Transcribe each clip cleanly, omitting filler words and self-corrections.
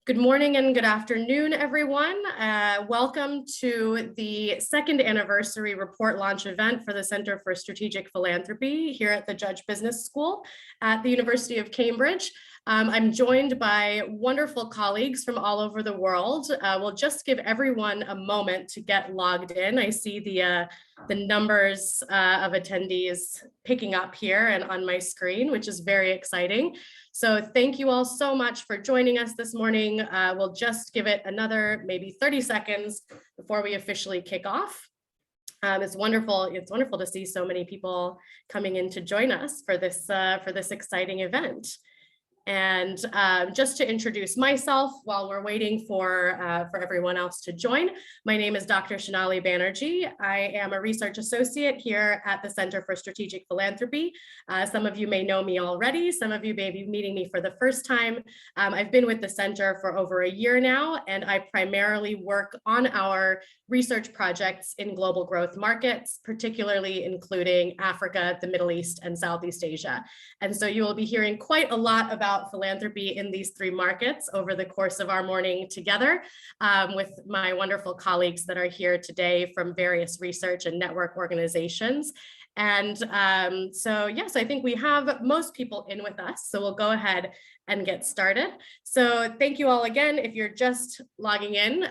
Good morning and good afternoon, everyone. Welcome to the second anniversary report launch event for the Center for Strategic Philanthropy here at the Judge Business School at the University of Cambridge. I'm joined by wonderful colleagues from all over the world. We'll just give everyone a moment to get logged in. I see the numbers of attendees picking up here and on my screen, which is very exciting. So thank you all so much for joining us this morning. We'll just give it another maybe 30 seconds before we officially kick off. It's wonderful to see so many people coming in to join us for this exciting event. And just to introduce myself while we're waiting for everyone else to join, my name is Dr. Shanali Banerjee. I am a research associate here at the Center for Strategic Philanthropy. Some of you may know me already. Some of you may be meeting me for the first time. I've been with the center for over a year now, and I primarily work on our research projects in global growth markets, particularly including Africa, the Middle East, and Southeast Asia. And so you will be hearing quite a lot about philanthropy in these three markets over the course of our morning together with my wonderful colleagues that are here today from various research and network organizations. And so yes, I think we have most people in with us, so we'll go ahead and get started. So thank you all again. If you're just logging in,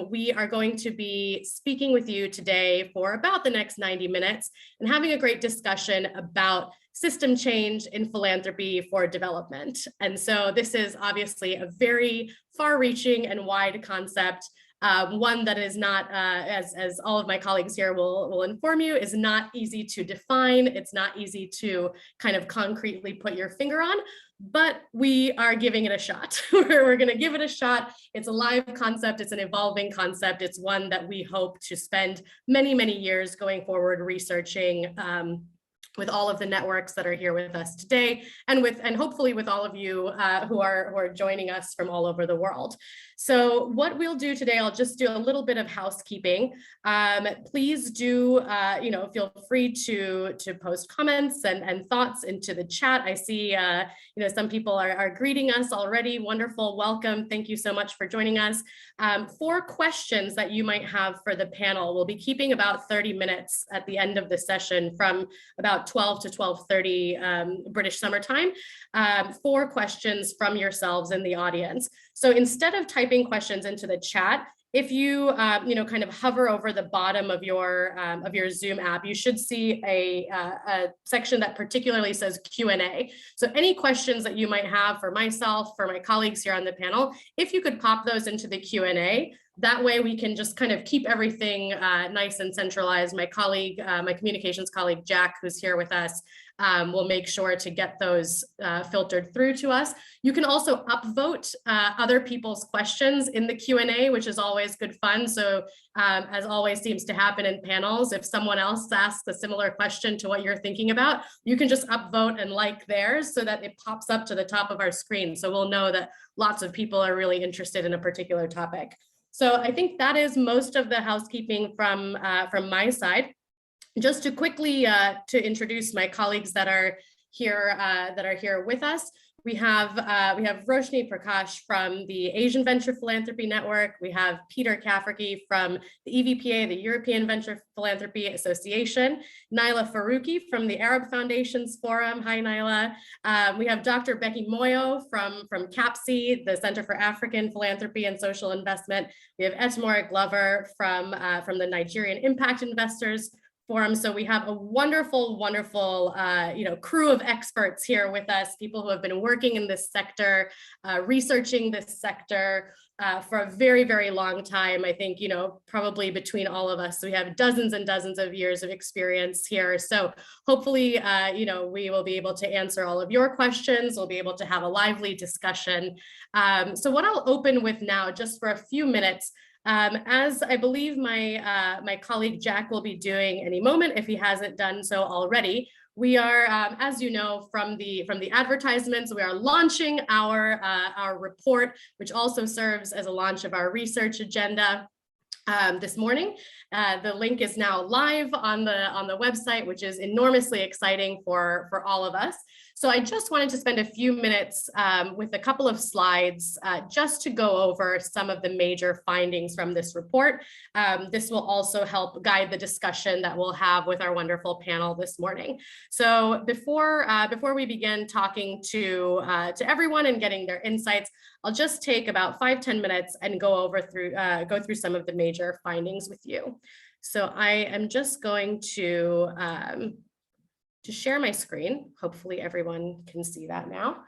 we are going to be speaking with you today for about the next 90 minutes and having a great discussion about system change in philanthropy for development. And so this is obviously a very far-reaching and wide concept, one that is not, as all of my colleagues here will inform you, is not easy to define. It's not easy to kind of concretely put your finger on, but we are giving it a shot. We're going to give it a shot. It's a live concept. It's an evolving concept. It's one that we hope to spend many, many years going forward researching with all of the networks that are here with us today, and hopefully with all of you who are joining us from all over the world. So what we'll do today, I'll just do a little bit of housekeeping. Please do, feel free to post comments and thoughts into the chat. I see, some people are greeting us already. Wonderful, welcome. Thank you so much for joining us. For questions that you might have for the panel, we'll be keeping about 30 minutes at the end of the session from about 12 to 12:30 British Summer Time for questions from yourselves in the audience. So instead of typing questions into the chat, if you kind of hover over the bottom of your Zoom app, you should see a section that particularly says Q&A. So any questions that you might have for myself, for my colleagues here on the panel, if you could pop those into the Q&A, that way we can just kind of keep everything nice and centralized. My colleague, my communications colleague, Jack, who's here with us, will make sure to get those filtered through to us. You can also upvote other people's questions in the Q&A, which is always good fun. So as always seems to happen in panels, if someone else asks a similar question to what you're thinking about, you can just upvote and like theirs so that it pops up to the top of our screen. So we'll know that lots of people are really interested in a particular topic. So I think that is most of the housekeeping from my side. Just to quickly to introduce my colleagues that are here with us. We have Roshni Prakash from the Asian Venture Philanthropy Network. We have Peter Cafferty from the EVPA, the European Venture Philanthropy Association. Naila Faruqi from the Arab Foundations Forum. Hi, Naila. We have Dr. Becky Moyo from CAPSI, the Center for African Philanthropy and Social Investment. We have Etmore Glover from the Nigerian Impact Investors Forum. So we have a wonderful, crew of experts here with us, people who have been working in this sector, researching this sector for a very, very long time. I think, probably between all of us, we have dozens and dozens of years of experience here. So hopefully, we will be able to answer all of your questions. We'll be able to have a lively discussion. So what I'll open with now, just for a few minutes, as I believe my colleague Jack will be doing any moment, if he hasn't done so already, we are, as you know from the advertisements, we are launching our report, which also serves as a launch of our research agenda. this morning. The link is now live on the website, which is enormously exciting for all of us. So I just wanted to spend a few minutes with a couple of slides just to go over some of the major findings from this report. This will also help guide the discussion that we'll have with our wonderful panel this morning. So before we begin talking to everyone and getting their insights, I'll just take about 5-10 minutes and go through some of the major findings with you. So I am just going to share my screen. Hopefully everyone can see that now.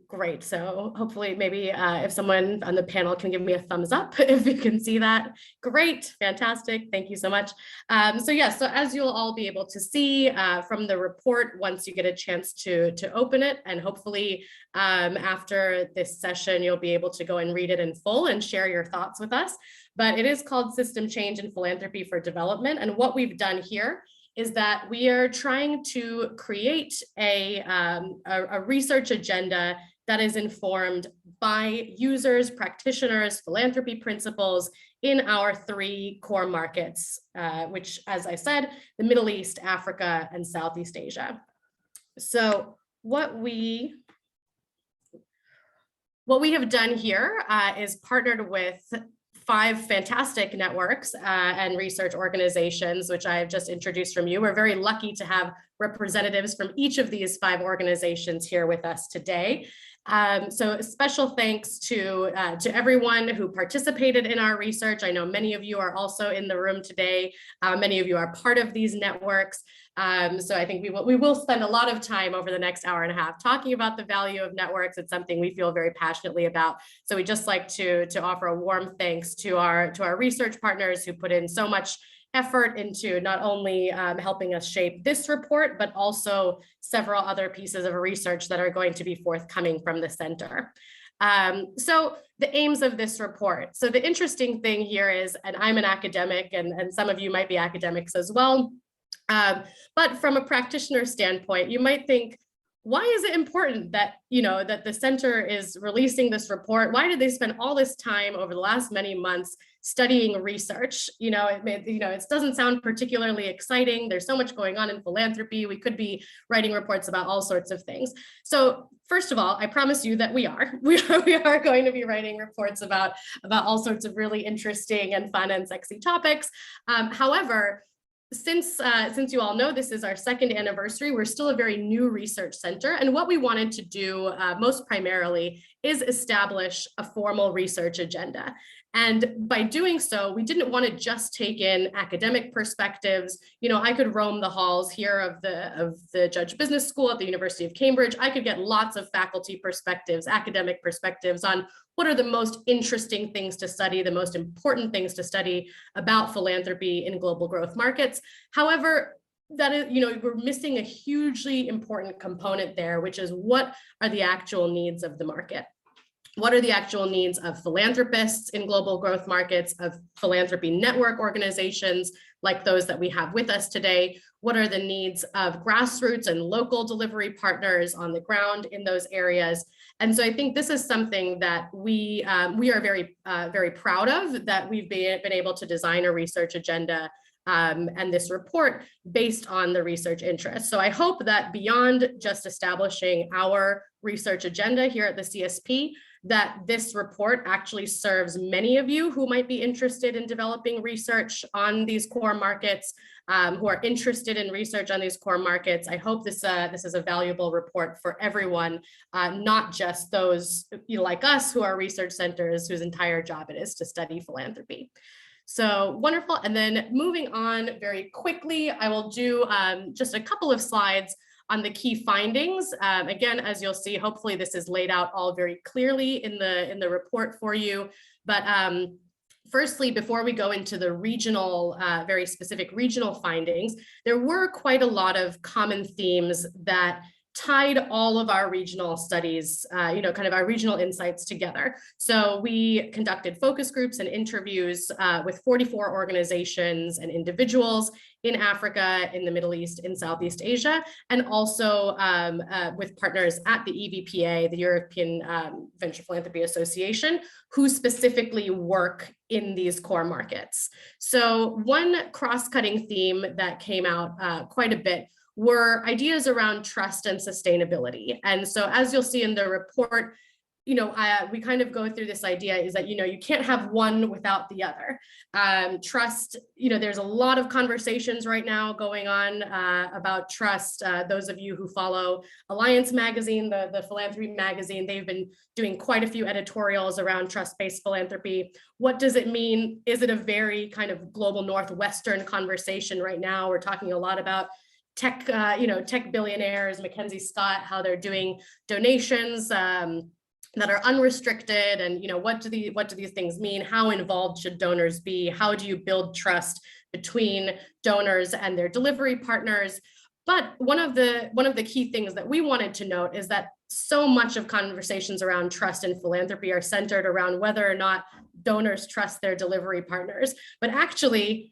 Great. So hopefully maybe if someone on the panel can give me a thumbs up if you can see that. Great. Fantastic. Thank you so much. So as you'll all be able to see from the report once you get a chance to open it, and hopefully after this session, you'll be able to go and read it in full and share your thoughts with us. But it is called System Change in Philanthropy for Development. And what we've done here is that we are trying to create a research agenda that is informed by users, practitioners, philanthropy principles in our 3 core markets, which, as I said, the Middle East, Africa, and Southeast Asia. So what we have done here is partnered with 5 fantastic networks and research organizations, which I've just introduced from you. We're very lucky to have representatives from each of these 5 organizations here with us today. So special thanks to everyone who participated in our research. I know many of you are also in the room today. Many of you are part of these networks. So I think we will spend a lot of time over the next hour and a half talking about the value of networks. It's something we feel very passionately about. So we just like to offer a warm thanks to our research partners who put in so much effort into not only helping us shape this report, but also several other pieces of research that are going to be forthcoming from the center. So the aims of this report. So the interesting thing here is, and I'm an academic, and some of you might be academics as well, but from a practitioner standpoint, you might think, why is it important that, that the center is releasing this report? Why did they spend all this time over the last many months studying research? It doesn't sound particularly exciting. There's so much going on in philanthropy. We could be writing reports about all sorts of things. So first of all, I promise you that we are going to be writing reports about all sorts of really interesting and fun and sexy topics. However, since you all know this is our 2nd anniversary, we're still a very new research center. And what we wanted to do most primarily is establish a formal research agenda. And by doing so, we didn't want to just take in academic perspectives. I could roam the halls here of the Judge Business School at the University of Cambridge. I could get lots of faculty perspectives, academic perspectives on what are the most interesting things to study, the most important things to study about philanthropy in global growth markets. However, that is, we're missing a hugely important component there, which is what are the actual needs of the market? What are the actual needs of philanthropists in global growth markets, of philanthropy network organizations like those that we have with us today? What are the needs of grassroots and local delivery partners on the ground in those areas? And so I think this is something that we are very, very proud of, that we've been able to design a research agenda and this report based on the research interest. So I hope that beyond just establishing our research agenda here at the CSP, that this report actually serves many of you who might be interested in developing research on these core markets, who are interested in research on these core markets. I hope this is a valuable report for everyone, not just those like us who are research centers whose entire job it is to study philanthropy. So wonderful. And then moving on very quickly, I will do just a couple of slides on the key findings. Again, as you'll see, hopefully this is laid out all very clearly in the report for you. But firstly, before we go into the regional, very specific regional findings, there were quite a lot of common themes that tied all of our regional studies, kind of our regional insights together. So we conducted focus groups and interviews with 44 organizations and individuals in Africa, in the Middle East, in Southeast Asia, and also with partners at the EVPA, the European Venture Philanthropy Association, who specifically work in these core markets. So one cross-cutting theme that came out quite a bit were ideas around trust and sustainability. And so as you'll see in the report, we kind of go through this idea is that, you can't have one without the other. Trust, there's a lot of conversations right now going on about trust. Those of you who follow Alliance Magazine, the philanthropy magazine, they've been doing quite a few editorials around trust-based philanthropy. What does it mean? Is it a very kind of global Northwestern conversation right now? We're talking a lot about tech, tech billionaires, Mackenzie Scott, how they're doing donations that are unrestricted, and what do these things mean? How involved should donors be? How do you build trust between donors and their delivery partners? But one of the key things that we wanted to note is that so much of conversations around trust and philanthropy are centered around whether or not donors trust their delivery partners. But actually,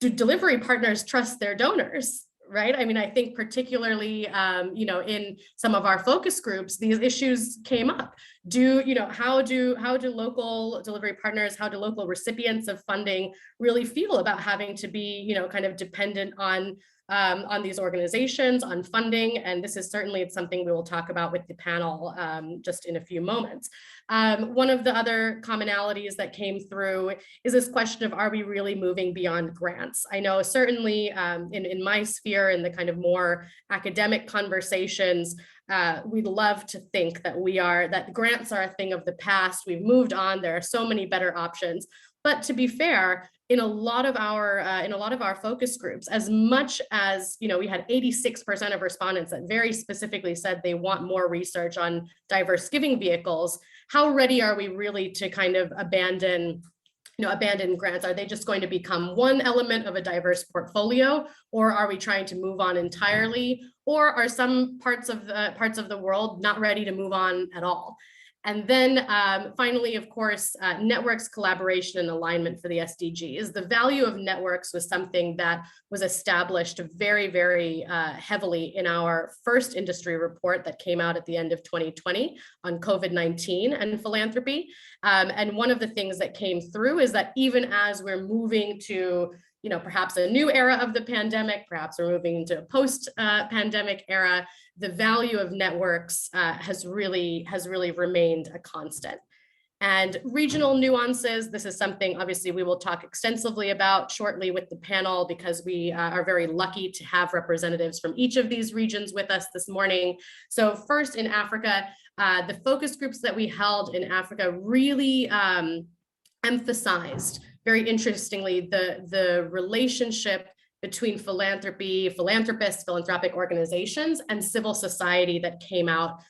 do delivery partners trust their donors? Right? I mean, I think particularly, in some of our focus groups, these issues came up. How do local delivery partners, how do local recipients of funding really feel about having to be, kind of dependent on these organizations, on funding? And this is certainly something we will talk about with the panel just in a few moments. One of the other commonalities that came through is this question of, are we really moving beyond grants? I know certainly in my sphere, in the kind of more academic conversations, we'd love to think that grants are a thing of the past. We've moved on. There are so many better options. But to be fair, in a lot of our focus groups, as much as we had 86% of respondents that very specifically said they want more research on diverse giving vehicles, how ready are we really to kind of abandon grants? Are they just going to become one element of a diverse portfolio, or are we trying to move on entirely? Or are some parts of the world not ready to move on at all? And then finally, of course, networks, collaboration, and alignment for the SDGs. The value of networks was something that was established very, very heavily in our first industry report that came out at the end of 2020 on COVID-19 and philanthropy. And one of the things that came through is that even as we're moving to perhaps a new era of the pandemic, perhaps we're moving into a post-pandemic era, the value of networks has really remained a constant. And regional nuances, this is something obviously we will talk extensively about shortly with the panel, because we are very lucky to have representatives from each of these regions with us this morning. So first, in Africa, the focus groups that we held in Africa really emphasized, very interestingly, the relationship between philanthropy, philanthropists, philanthropic organizations, and civil society that came out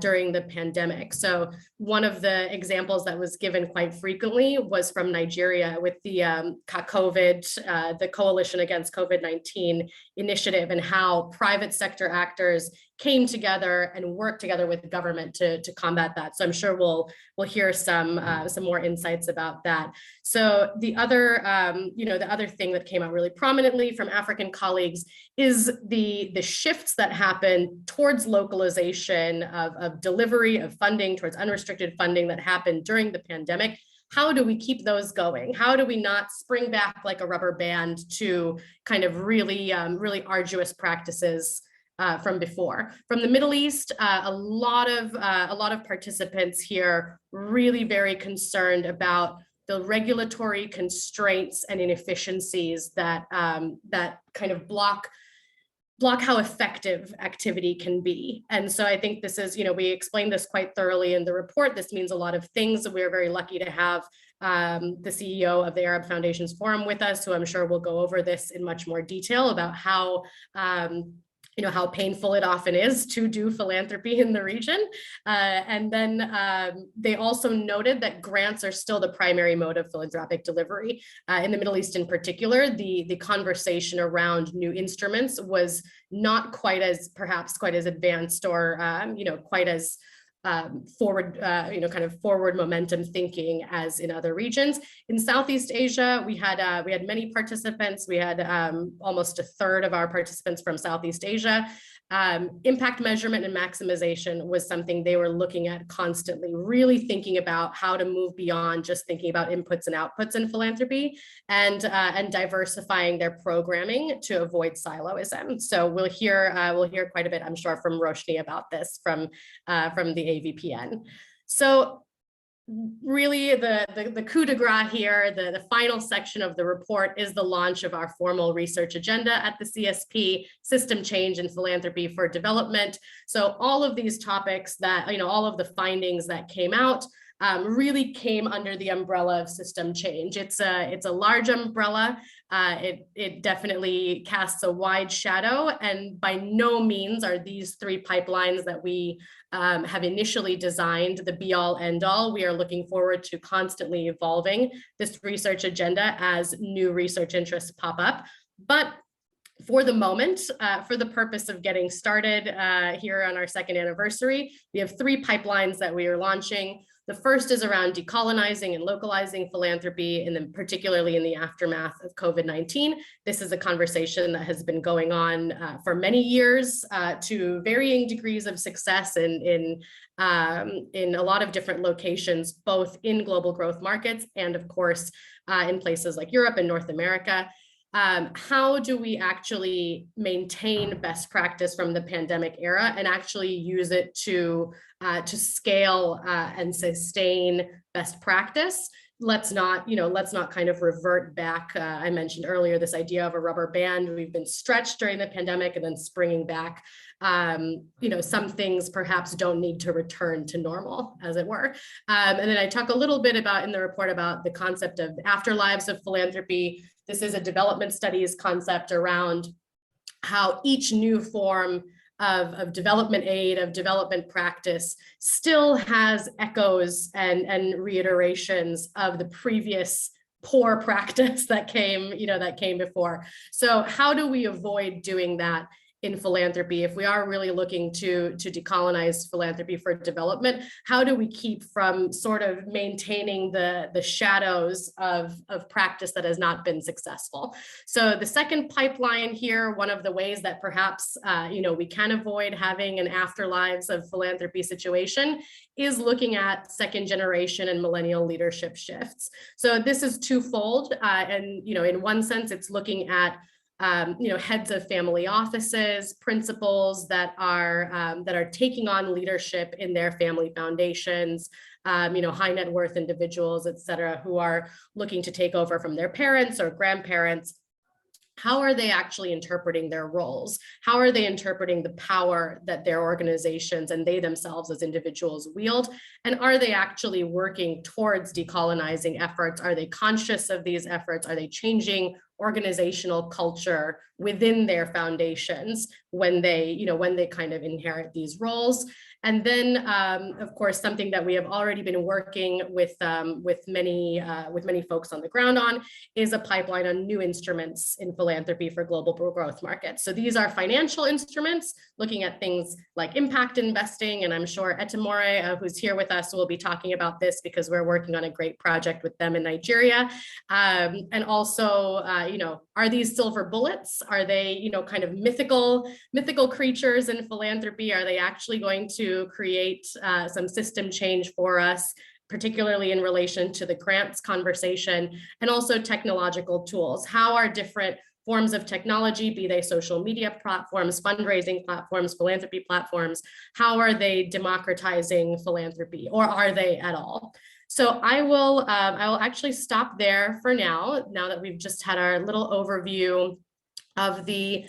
during the pandemic. So one of the examples that was given quite frequently was from Nigeria with the COVID, the Coalition Against COVID-19 initiative, and how private sector actors came together and worked together with the government to combat that. So I'm sure we'll hear some more insights about that. So the other the other thing that came out really prominently from African colleagues is the shifts that happen towards localization of delivery of funding, towards unrestricted funding that happened during the pandemic. How do we keep those going? How do we not spring back like a rubber band to kind of really arduous practices from before? From the Middle East, a lot of participants here really very concerned about the regulatory constraints and inefficiencies that kind of block how effective activity can be. And so I think this is, we explained this quite thoroughly in the report. This means a lot of things. We're very lucky to have the CEO of the Arab Foundations Forum with us, who I'm sure will go over this in much more detail about how how painful it often is to do philanthropy in the region. And then they also noted that grants are still the primary mode of philanthropic delivery. In the Middle East in particular, the conversation around new instruments was not quite as advanced or quite as forward, kind of forward momentum thinking as in other regions. In Southeast Asia, we had many participants. We had almost a third of our participants from Southeast Asia. Impact measurement and maximization was something they were looking at constantly, really thinking about how to move beyond just thinking about inputs and outputs in philanthropy, and diversifying their programming to avoid siloism. So we'll hear quite a bit, I'm sure, from Roshni about this from the Avpn. So really the coup de grace here, the final section of the report, is the launch of our formal research agenda at the CSP, System Change in Philanthropy for Development. So all of these topics that, all of the findings that came out really came under the umbrella of system change. It's a large umbrella. It definitely casts a wide shadow, and by no means are these three pipelines that we have initially designed the be-all, end-all. We are looking forward to constantly evolving this research agenda as new research interests pop up. But for the moment, for the purpose of getting started here on our second anniversary, we have three pipelines that we are launching. The first is around decolonizing and localizing philanthropy, and then particularly in the aftermath of COVID-19. This is a conversation that has been going on for many years to varying degrees of success in a lot of different locations, both in global growth markets and, of course, in places like Europe and North America. How do we actually maintain best practice from the pandemic era and actually use it to scale and sustain best practice? Let's not kind of revert back. I mentioned earlier this idea of a rubber band. We've been stretched during the pandemic and then springing back. Some things perhaps don't need to return to normal, as it were. And then I talk a little bit about in the report about the concept of afterlives of philanthropy. This is a development studies concept around how each new form of development aid, of development practice, still has echoes and reiterations of the previous poor practice that came before. So how do we avoid doing that in philanthropy? If we are really looking to decolonize philanthropy for development, how do we keep from sort of maintaining the shadows of practice that has not been successful? So the second pipeline here, one of the ways that perhaps we can avoid having an afterlives of philanthropy situation, is looking at second generation and millennial leadership shifts. So this is twofold, and in one sense, it's looking at heads of family offices, principals that are taking on leadership in their family foundations, high net worth individuals, et cetera, who are looking to take over from their parents or grandparents. How are they actually interpreting their roles? How are they interpreting the power that their organizations and they themselves as individuals wield? And are they actually working towards decolonizing efforts? Are they conscious of these efforts? Are they changing organizational culture within their foundations when they kind of inherit these roles? And then, of course, something that we have already been working with many folks on the ground on is a pipeline on new instruments in philanthropy for global growth markets. So these are financial instruments, looking at things like impact investing, and I'm sure Etemore, who's here with us, will be talking about this because we're working on a great project with them in Nigeria. And also, are these silver bullets? Are they, kind of mythical creatures in philanthropy? Are they actually going to create some system change for us, particularly in relation to the grants conversation, and also technological tools? How are different forms of technology, be they social media platforms, fundraising platforms, philanthropy platforms, how are they democratizing philanthropy, or are they at all? So I will actually stop there for now that we've just had our little overview of the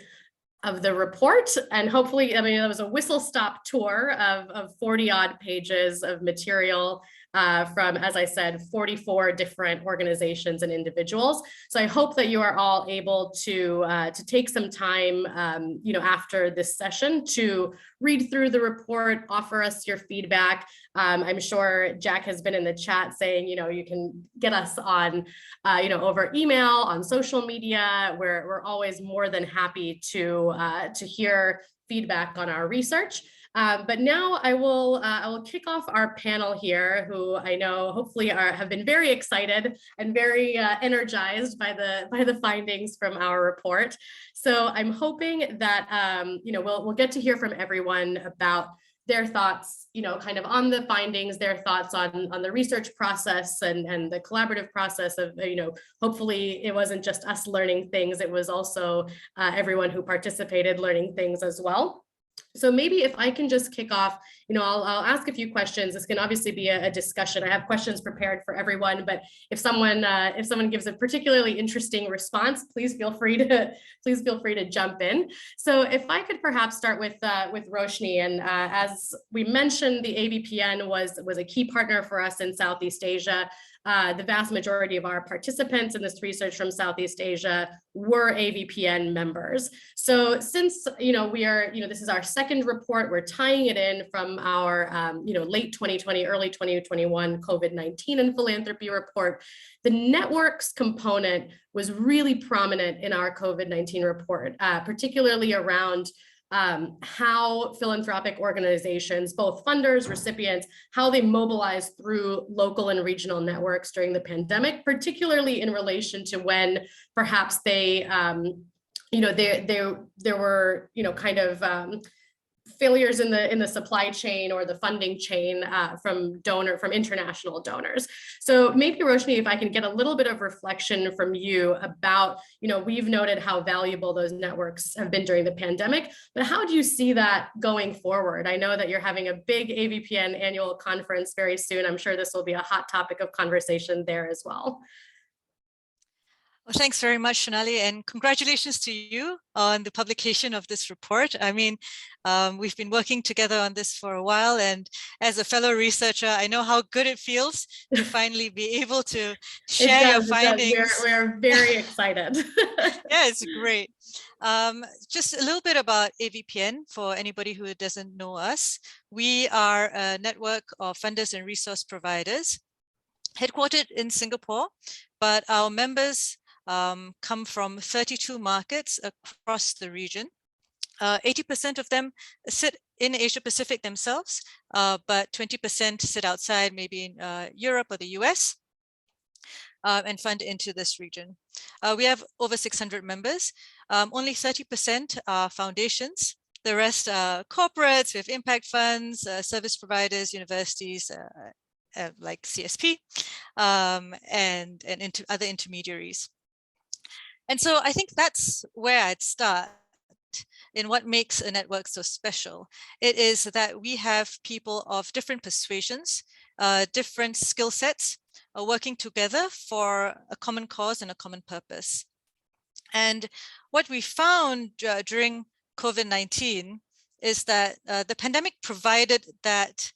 report, and hopefully, that was a whistle-stop tour of 40 odd pages of material. from, as I said, 44 different organizations and individuals. So I hope that you are all able to take some time, after this session to read through the report, offer us your feedback. I'm sure Jack has been in the chat saying, you can get us on, over email, on social media. We're always more than happy to hear feedback on our research. But now I will kick off our panel here, who I know hopefully have been very excited and very energized by the findings from our report. So I'm hoping that we'll get to hear from everyone about their thoughts, kind of on the findings, their thoughts on the research process and the collaborative process of, hopefully it wasn't just us learning things, it was also everyone who participated learning things as well. So maybe if I can just kick off, I'll ask a few questions. This can obviously be a discussion. I have questions prepared for everyone, but if someone gives a particularly interesting response, please feel free to jump in. So if I could perhaps start with Roshni, and as we mentioned, the Avpn was a key partner for us in Southeast Asia. The vast majority of our participants in this research from Southeast Asia were Avpn members. So since, this is our second report, we're tying it in from our, late 2020, early 2021 COVID-19 and philanthropy report. The networks component was really prominent in our COVID-19 report, particularly around how philanthropic organizations, both funders, recipients, how they mobilize through local and regional networks during the pandemic, particularly in relation to when perhaps they, there were, failures in the supply chain or the funding chain from international donors. So maybe Roshni, if I can get a little bit of reflection from you about, we've noted how valuable those networks have been during the pandemic, but how do you see that going forward? I know that you're having a big Avpn annual conference very soon. I'm sure this will be a hot topic of conversation there as well. Well, thanks very much, Shonali, and congratulations to you on the publication of this report. I mean, we've been working together on this for a while, and as a fellow researcher, I know how good it feels to finally be able to share your findings. We're very excited. Yeah, it's great. Just a little bit about Avpn for anybody who doesn't know us. We are a network of funders and resource providers headquartered in Singapore, but our members come from 32 markets across the region. 80% of them sit in Asia Pacific themselves, but 20% sit outside, maybe in Europe or the US, and fund into this region. We have over 600 members. Only 30% are foundations. The rest are corporates, we have impact funds, service providers, universities, like CSP, and other intermediaries. And so I think that's where I'd start in what makes a network so special. It is that we have people of different persuasions, different skill sets, working together for a common cause and a common purpose. And what we found during COVID-19 is that the pandemic provided that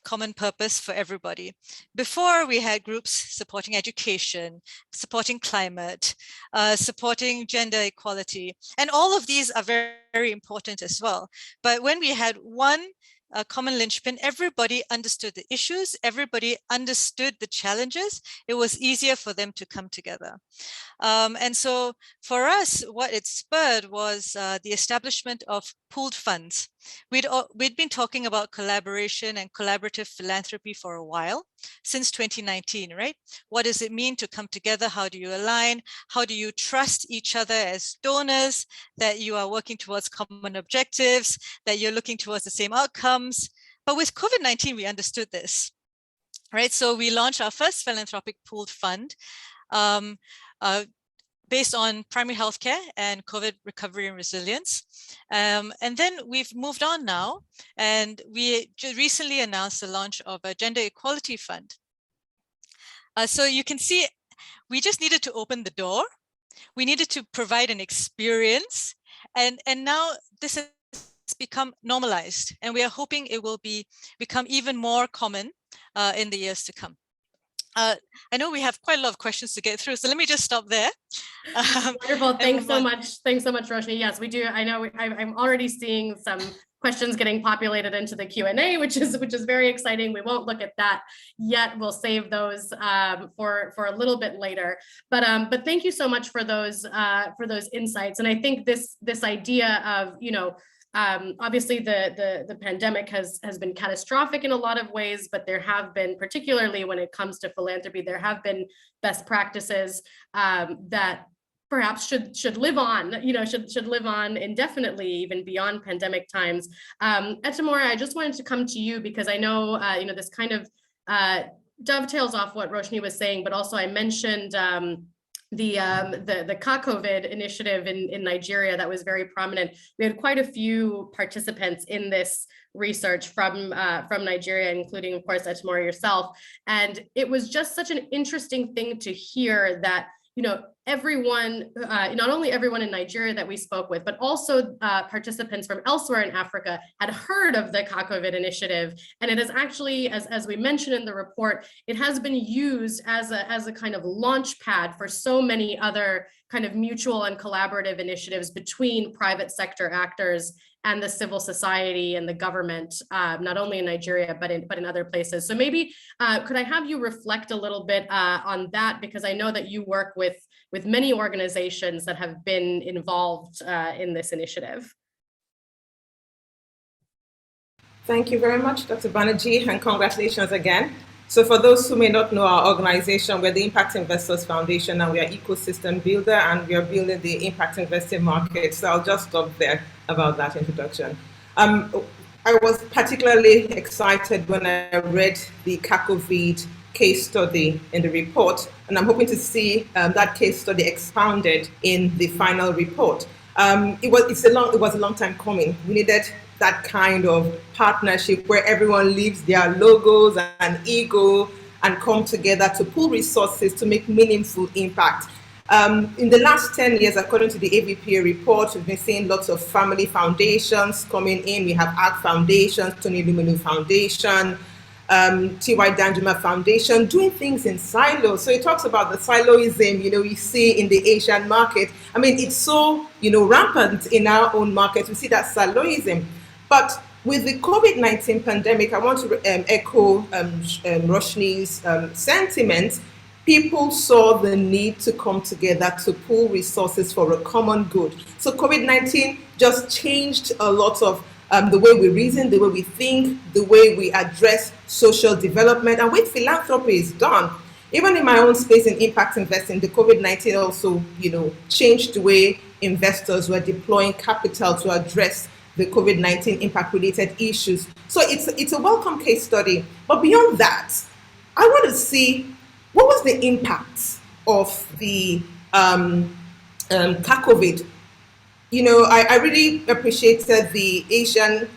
common purpose for everybody. Before, we had groups supporting education, supporting climate, supporting gender equality, and all of these are very, very important as well. But when we had one common linchpin, everybody understood the issues, everybody understood the challenges, it was easier for them to come together. And so for us, what it spurred was the establishment of pooled funds. We'd been talking about collaboration and collaborative philanthropy for a while, since 2019, right? What does it mean to come together? How do you align? How do you trust each other as donors, that you are working towards common objectives, that you're looking towards the same outcomes? But with COVID-19, we understood this, right? So we launched our first philanthropic pooled fund, based on primary healthcare and COVID recovery and resilience. And then we've moved on now, and we recently announced the launch of a gender equality fund. So you can see, we just needed to open the door. We needed to provide an experience, and now this has become normalized, and we are hoping it will become even more common in the years to come. I know we have quite a lot of questions to get through, so let me just stop there. Wonderful. Thanks so much. Thanks so much, Roshni. Yes, we do. I know I'm already seeing some questions getting populated into the Q&A, which is very exciting. We won't look at that yet. We'll save those for a little bit later. But thank you so much for those insights. And I think this idea of, obviously the pandemic has been catastrophic in a lot of ways, but there have been, particularly when it comes to philanthropy, there have been best practices that perhaps should live on, should live on indefinitely, even beyond pandemic times. Etemore, I just wanted to come to you because I know, this kind of dovetails off what Roshni was saying, but also I mentioned the COVID initiative in Nigeria that was very prominent. We had quite a few participants in this research from Nigeria, including, of course, Etemore yourself. And it was just such an interesting thing to hear that, everyone, not only everyone in Nigeria that we spoke with, but also participants from elsewhere in Africa had heard of the COVID initiative. And it is actually, as we mentioned in the report, it has been used as a kind of launch pad for so many other kind of mutual and collaborative initiatives between private sector actors and the civil society and the government, not only in Nigeria, but in other places. So maybe could I have you reflect a little bit on that? Because I know that you work with many organizations that have been involved in this initiative. Thank you very much, Dr. Banerjee, and congratulations again. So for those who may not know our organization, we're the Impact Investors Foundation, and we are ecosystem builder, and we are building the impact investing market. So I'll just stop there about that introduction. I was particularly excited when I read the COVID case study in the report, and I'm hoping to see that case study expounded in the final report. It was a long time coming. We needed that kind of partnership where everyone leaves their logos and ego and come together to pool resources to make meaningful impact. In the last 10 years, according to the Avpn report, we've been seeing lots of family foundations coming in. We have Art Foundation, Tony Luminu Foundation, T.Y. Danjuma Foundation, doing things in silos. So it talks about the siloism, we see in the Asian market. I mean, it's so, rampant in our own market. We see that siloism. But with the COVID-19 pandemic, I want to echo Roshni's sentiment. People saw the need to come together to pool resources for a common good. So COVID-19 just changed a lot of the way we reason, the way we think, the way we address social development, and with philanthropy is done. Even in my own space in impact investing, the COVID-19 also, changed the way investors were deploying capital to address the COVID-19 impact-related issues. So it's a welcome case study. But beyond that, I want to see what was the impact of the COVID. I really appreciated the Asian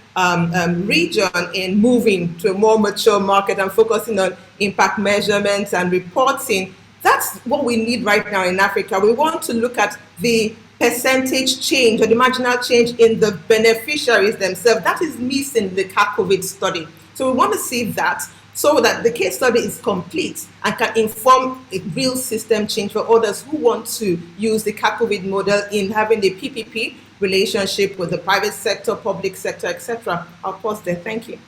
region in moving to a more mature market and focusing on impact measurements and reporting. That's what we need right now in Africa. We want to look at the percentage change or the marginal change in the beneficiaries themselves. That is missing in the COVID study. So we want to see that so that the case study is complete and can inform a real system change for others who want to use the COVID model in having the PPP relationship with the private sector, public sector, etc. I'll pause there. Thank you.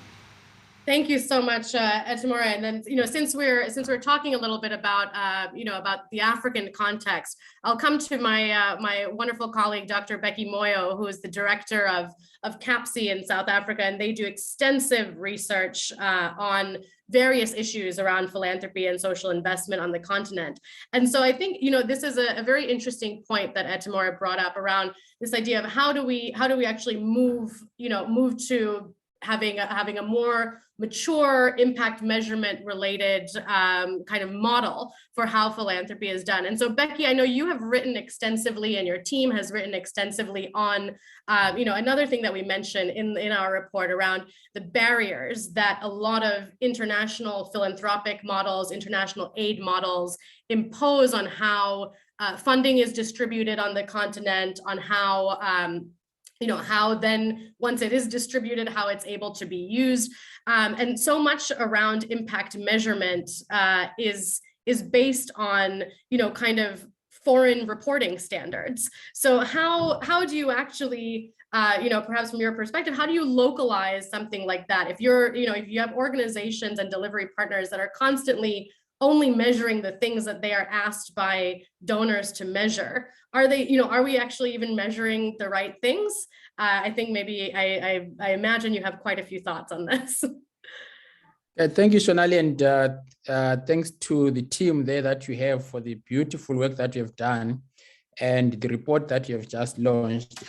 Thank you so much, Etemore. And then, since we're talking a little bit about, about the African context, I'll come to my my wonderful colleague, Dr. Becky Moyo, who is the director of CAPSI in South Africa, and they do extensive research on various issues around philanthropy and social investment on the continent. And so I think, this is a very interesting point that Etemore brought up around this idea of how do we actually move to having a more mature impact measurement related kind of model for how philanthropy is done. And so Becky, I know you have written extensively and your team has written extensively on, another thing that we mentioned in our report around the barriers that a lot of international philanthropic models, international aid models impose on how funding is distributed on the continent, on how how then once it is distributed, how it's able to be used. And so much around impact measurement is based on, kind of foreign reporting standards. So how do you actually, perhaps from your perspective, how do you localize something like that? If you're, if you have organizations and delivery partners that are constantly only measuring the things that they are asked by donors to measure, are they, are we actually even measuring the right things? I think maybe I imagine you have quite a few thoughts on this. Thank you, Shonali, and thanks to the team there that you have for the beautiful work that you have done and the report that you have just launched.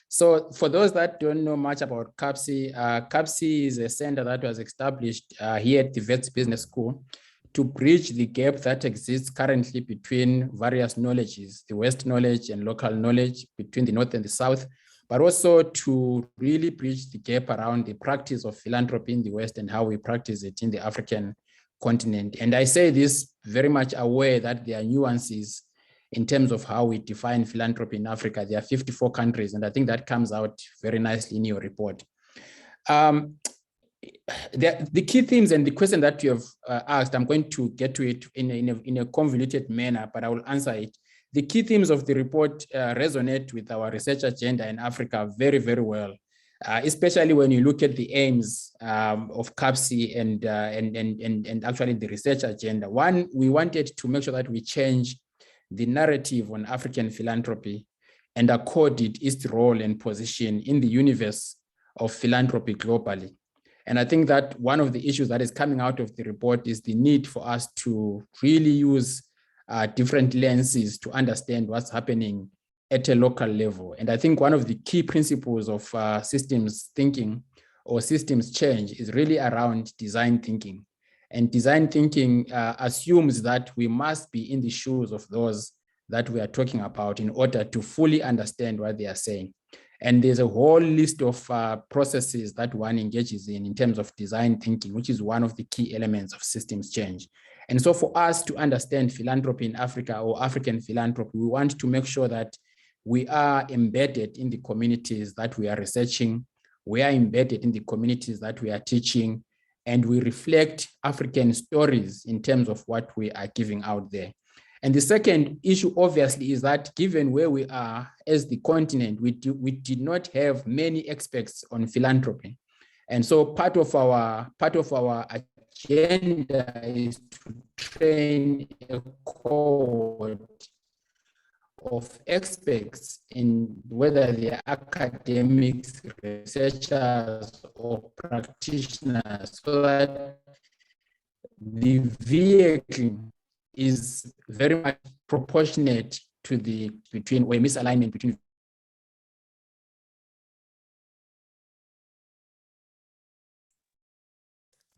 So for those that don't know much about CAPSI, CAPSI is a center that was established here at the Wits Business School to bridge the gap that exists currently between various knowledges, the West knowledge and local knowledge, between the North and the South, but also to really bridge the gap around the practice of philanthropy in the West and how we practice it in the African continent. And I say this very much aware that there are nuances in terms of how we define philanthropy in Africa. There are 54 countries, and I think that comes out very nicely in your report. The key themes and the question that you have asked, I'm going to get to it in a convoluted manner, but I will answer it. The key themes of the report resonate with our research agenda in Africa very, very well, especially when you look at the aims of CAPSI and actually the research agenda. One, we wanted to make sure that we change the narrative on African philanthropy and accord it its role and position in the universe of philanthropy globally. And I think that one of the issues that is coming out of the report is the need for us to really use different lenses to understand what's happening at a local level. And I think one of the key principles of systems thinking or systems change is really around design thinking. And design thinking assumes that we must be in the shoes of those that we are talking about in order to fully understand what they are saying. And there's a whole list of processes that one engages in terms of design thinking, which is one of the key elements of systems change. And so for us to understand philanthropy in Africa or African philanthropy, we want to make sure that we are embedded in the communities that we are researching, we are embedded in the communities that we are teaching, and we reflect African stories in terms of what we are giving out there. And the second issue, obviously, is that given where we are as the continent, we did not have many experts on philanthropy. And so part of our agenda is to train a cohort of experts in whether they are academics, researchers, or practitioners, so that the vehicle is very much proportionate to the misalignment between.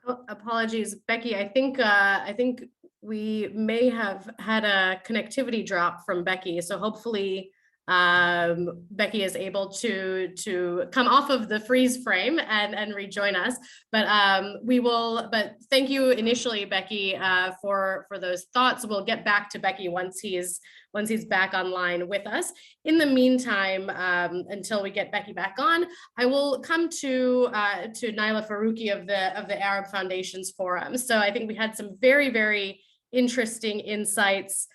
Oh, apologies, Becky. I think we may have had a connectivity drop from Becky. So hopefully Becky is able to come off of the freeze frame and rejoin us. But but thank you initially, Becky, for those thoughts. We'll get back to Becky once he's back online with us. In the meantime, until we get Becky back on, I will come to Naila Faruqi of the Arab Foundations Forum. So I think we had some very, very interesting insights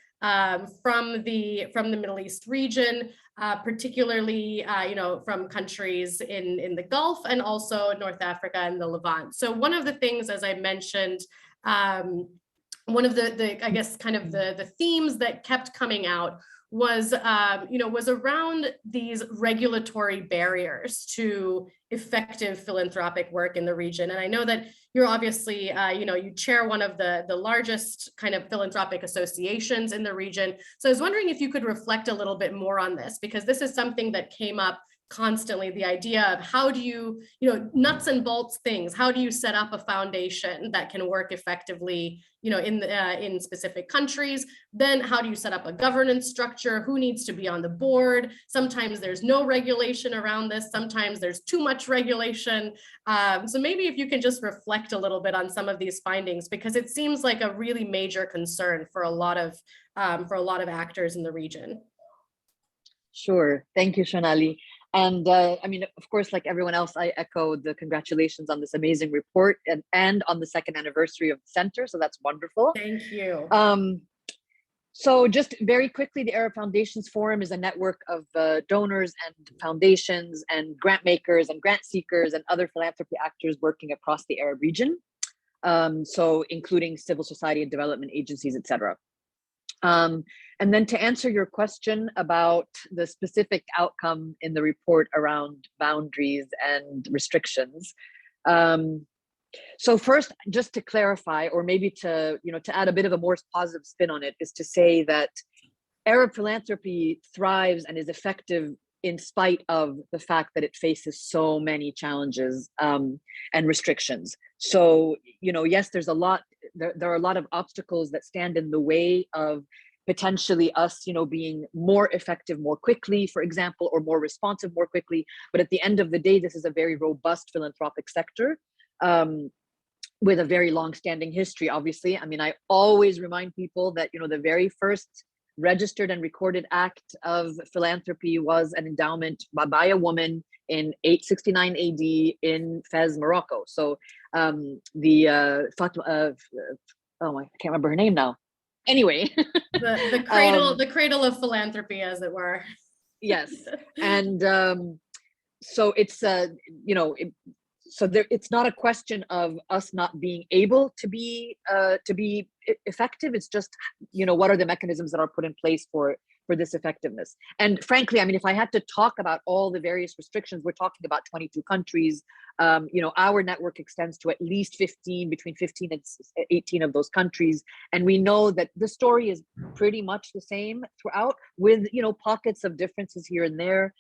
from the Middle East region, particularly from countries in the Gulf and also North Africa and the Levant. So one of the things, as I mentioned, one of the I guess kind of the themes that kept coming out was was around these regulatory barriers to effective philanthropic work in the region. And I know that you're obviously you chair one of the largest kind of philanthropic associations in the region. So I was wondering if you could reflect a little bit more on this, because this is something that came up constantly, the idea of how do you, nuts and bolts things, how do you set up a foundation that can work effectively, in specific countries? Then how do you set up a governance structure? Who needs to be on the board? Sometimes there's no regulation around this. Sometimes there's too much regulation. So maybe if you can just reflect a little bit on some of these findings, because it seems like a really major concern for a lot of actors in the region. Sure. Thank you, Shonali. And I mean, of course, like everyone else, I echo the congratulations on this amazing report and on the second anniversary of the center. So that's wonderful. Thank you. So just very quickly, the Arab Foundations Forum is a network of donors and foundations and grant makers and grant seekers and other philanthropy actors working across the Arab region. So including civil society and development agencies, et cetera. And then to answer your question about the specific outcome in the report around boundaries and restrictions. So first, just to clarify, or maybe to add a bit of a more positive spin on it, is to say that Arab philanthropy thrives and is effective in spite of the fact that it faces so many challenges and restrictions. So, yes, there are a lot of obstacles that stand in the way of potentially us, being more effective more quickly, for example, or more responsive more quickly. But at the end of the day, this is a very robust philanthropic sector with a very long-standing history, obviously. I mean, I always remind people that, the very first registered and recorded act of philanthropy was an endowment by a woman in 869 AD in Fez, Morocco. So Fatima, I can't remember her name now. Anyway, the cradle of philanthropy, as it were. Yes, and so it's it's not a question of us not being able to be effective. It's just what are the mechanisms that are put in place for this effectiveness. And frankly, I mean, if I had to talk about all the various restrictions, we're talking about 22 countries. Our network extends to at least between 15 and 18 of those countries. And we know that the story is pretty much the same throughout, with, pockets of differences here and there.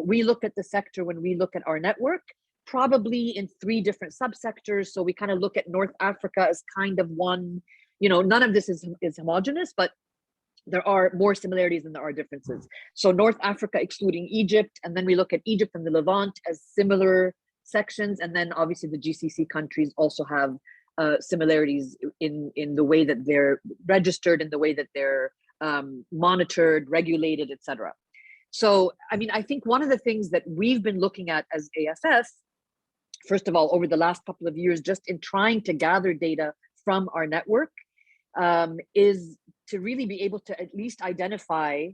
We look at the sector, when we look at our network, probably in 3 different subsectors. So we kind of look at North Africa as kind of one, none of this is homogenous, but there are more similarities than there are differences. So North Africa excluding Egypt, and then we look at Egypt and the Levant as similar sections. And then obviously the GCC countries also have similarities in the way that they're registered, in the way that they're monitored, regulated, etc. So, I mean, I think one of the things that we've been looking at as AFF, first of all, over the last couple of years, just in trying to gather data from our network, is to really be able to at least identify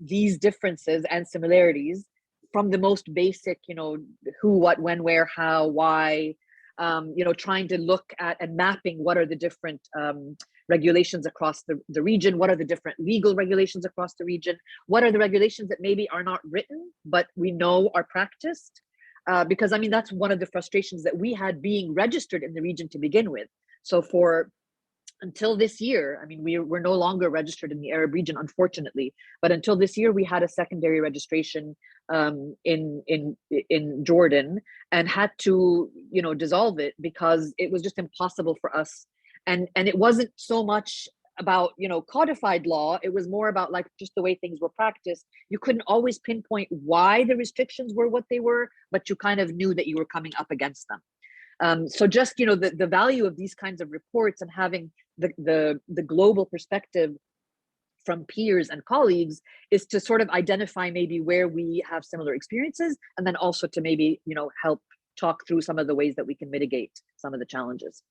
these differences and similarities from the most basic, who, what, when, where, how, why, trying to look at and mapping what are the different regulations across the region, what are the different legal regulations across the region, what are the regulations that maybe are not written, but we know are practiced. Because, I mean, that's one of the frustrations that we had being registered in the region to begin with. So until this year, I mean, we're no longer registered in the Arab region, unfortunately. But until this year, we had a secondary registration in Jordan, and had to, dissolve it because it was just impossible for us. And it wasn't so much about, codified law. It was more about like just the way things were practiced. You couldn't always pinpoint why the restrictions were what they were, but you kind of knew that you were coming up against them. So just, the value of these kinds of reports and having the global perspective from peers and colleagues is to sort of identify maybe where we have similar experiences, and then also to maybe, help talk through some of the ways that we can mitigate some of the challenges.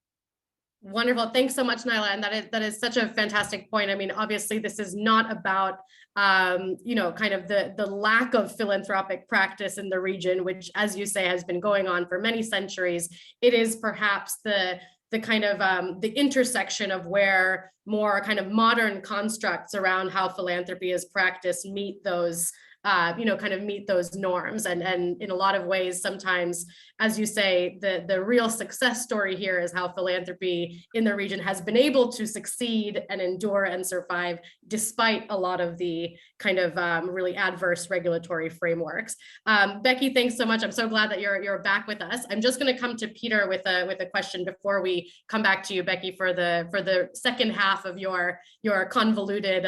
Wonderful. Thanks so much, Naila. And that is such a fantastic point. I mean, obviously, this is not about, kind of the lack of philanthropic practice in the region, which, as you say, has been going on for many centuries. It is perhaps the kind of the intersection of where more kind of modern constructs around how philanthropy is practiced meet those meet those norms. And in a lot of ways, sometimes, as you say, the real success story here is how philanthropy in the region has been able to succeed and endure and survive despite a lot of the kind of really adverse regulatory frameworks. Becky, thanks so much. I'm so glad that you're back with us. I'm just going to come to Peter with a question before we come back to you, Becky, for the second half of your convoluted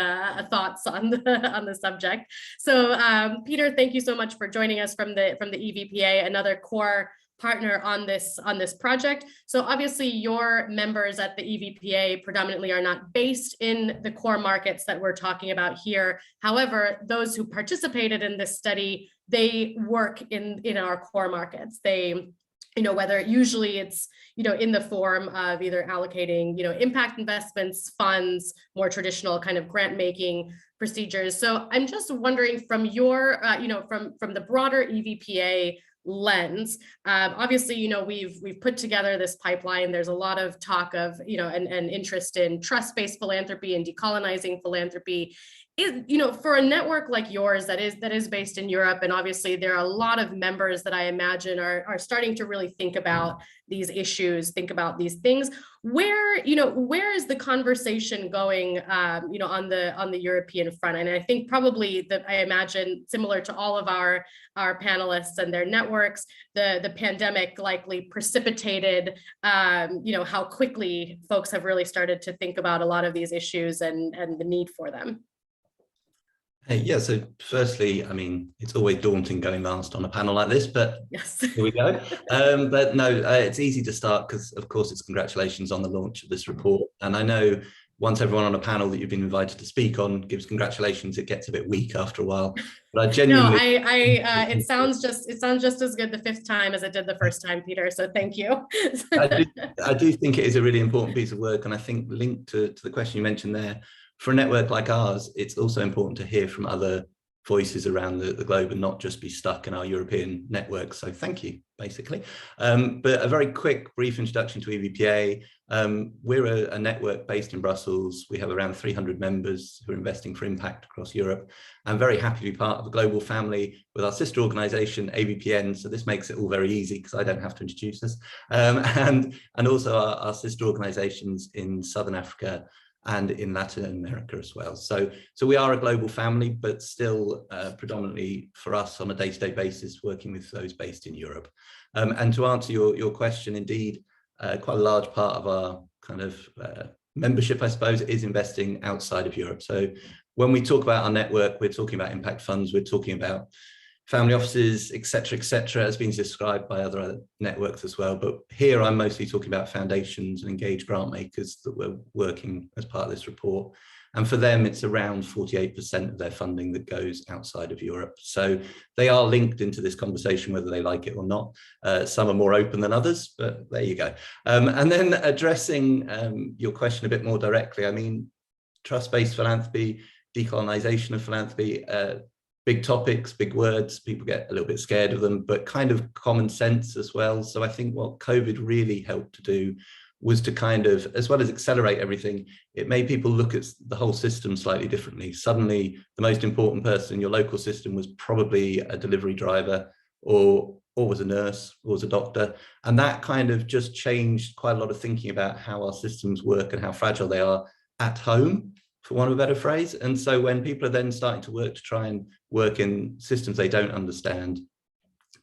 thoughts on the subject. So Peter, thank you so much for joining us from the EVPA, another core partner on this project. So obviously your members at the EVPA predominantly are not based in the core markets that we're talking about here. However, those who participated in this study they work in our core markets. They, whether usually it's, in the form of either allocating, impact investments, funds, more traditional kind of grant making procedures. So I'm just wondering from your, from the broader EVPA lens, obviously, we've put together this pipeline. There's a lot of talk of, and interest in trust-based philanthropy and decolonizing philanthropy. For a network like yours that is based in Europe, and obviously there are a lot of members that I imagine are starting to really think about these issues, think about these things. Where is the conversation going, on the European front? And I think probably that, I imagine, similar to all of our panelists and their networks, the pandemic likely precipitated, how quickly folks have really started to think about a lot of these issues and the need for them. Yeah, so firstly, I mean, it's always daunting going last on a panel like this, but yes, here we go. But no, it's easy to start because, of course, it's congratulations on the launch of this report. And I know once everyone on a panel that you've been invited to speak on gives congratulations, it gets a bit weak after a while. But I genuinely... No, it sounds just as good the fifth time as it did the first time, Peter. So thank you. I do think it is a really important piece of work. And I think linked to the question you mentioned there, for a network like ours, it's also important to hear from other voices around the globe and not just be stuck in our European network. So thank you, basically. But a very quick, brief introduction to EVPA. We're a network based in Brussels. We have around 300 members who are investing for impact across Europe. I'm very happy to be part of a global family with our sister organization, Avpn. So this makes it all very easy because I don't have to introduce us. And also our sister organizations in Southern Africa and in Latin America as well. So we are a global family, but still predominantly for us on a day-to-day basis, working with those based in Europe. And to answer your question, indeed, quite a large part of our kind of membership, I suppose, is investing outside of Europe. So when we talk about our network, we're talking about impact funds, we're talking about family offices, et cetera, as been described by other networks as well. But here I'm mostly talking about foundations and engaged grant makers that we're working as part of this report. And for them, it's around 48% of their funding that goes outside of Europe. So they are linked into this conversation, whether they like it or not. Some are more open than others, but there you go. And then addressing your question a bit more directly, I mean, trust-based philanthropy, decolonization of philanthropy, big topics, big words, people get a little bit scared of them, but kind of common sense as well. So I think what COVID really helped to do was to kind of, as well as accelerate everything, it made people look at the whole system slightly differently. Suddenly, the most important person in your local system was probably a delivery driver or was a nurse or was a doctor. And that kind of just changed quite a lot of thinking about how our systems work and how fragile they are at home, for want of a better phrase. And so when people are then starting to work to try and work in systems they don't understand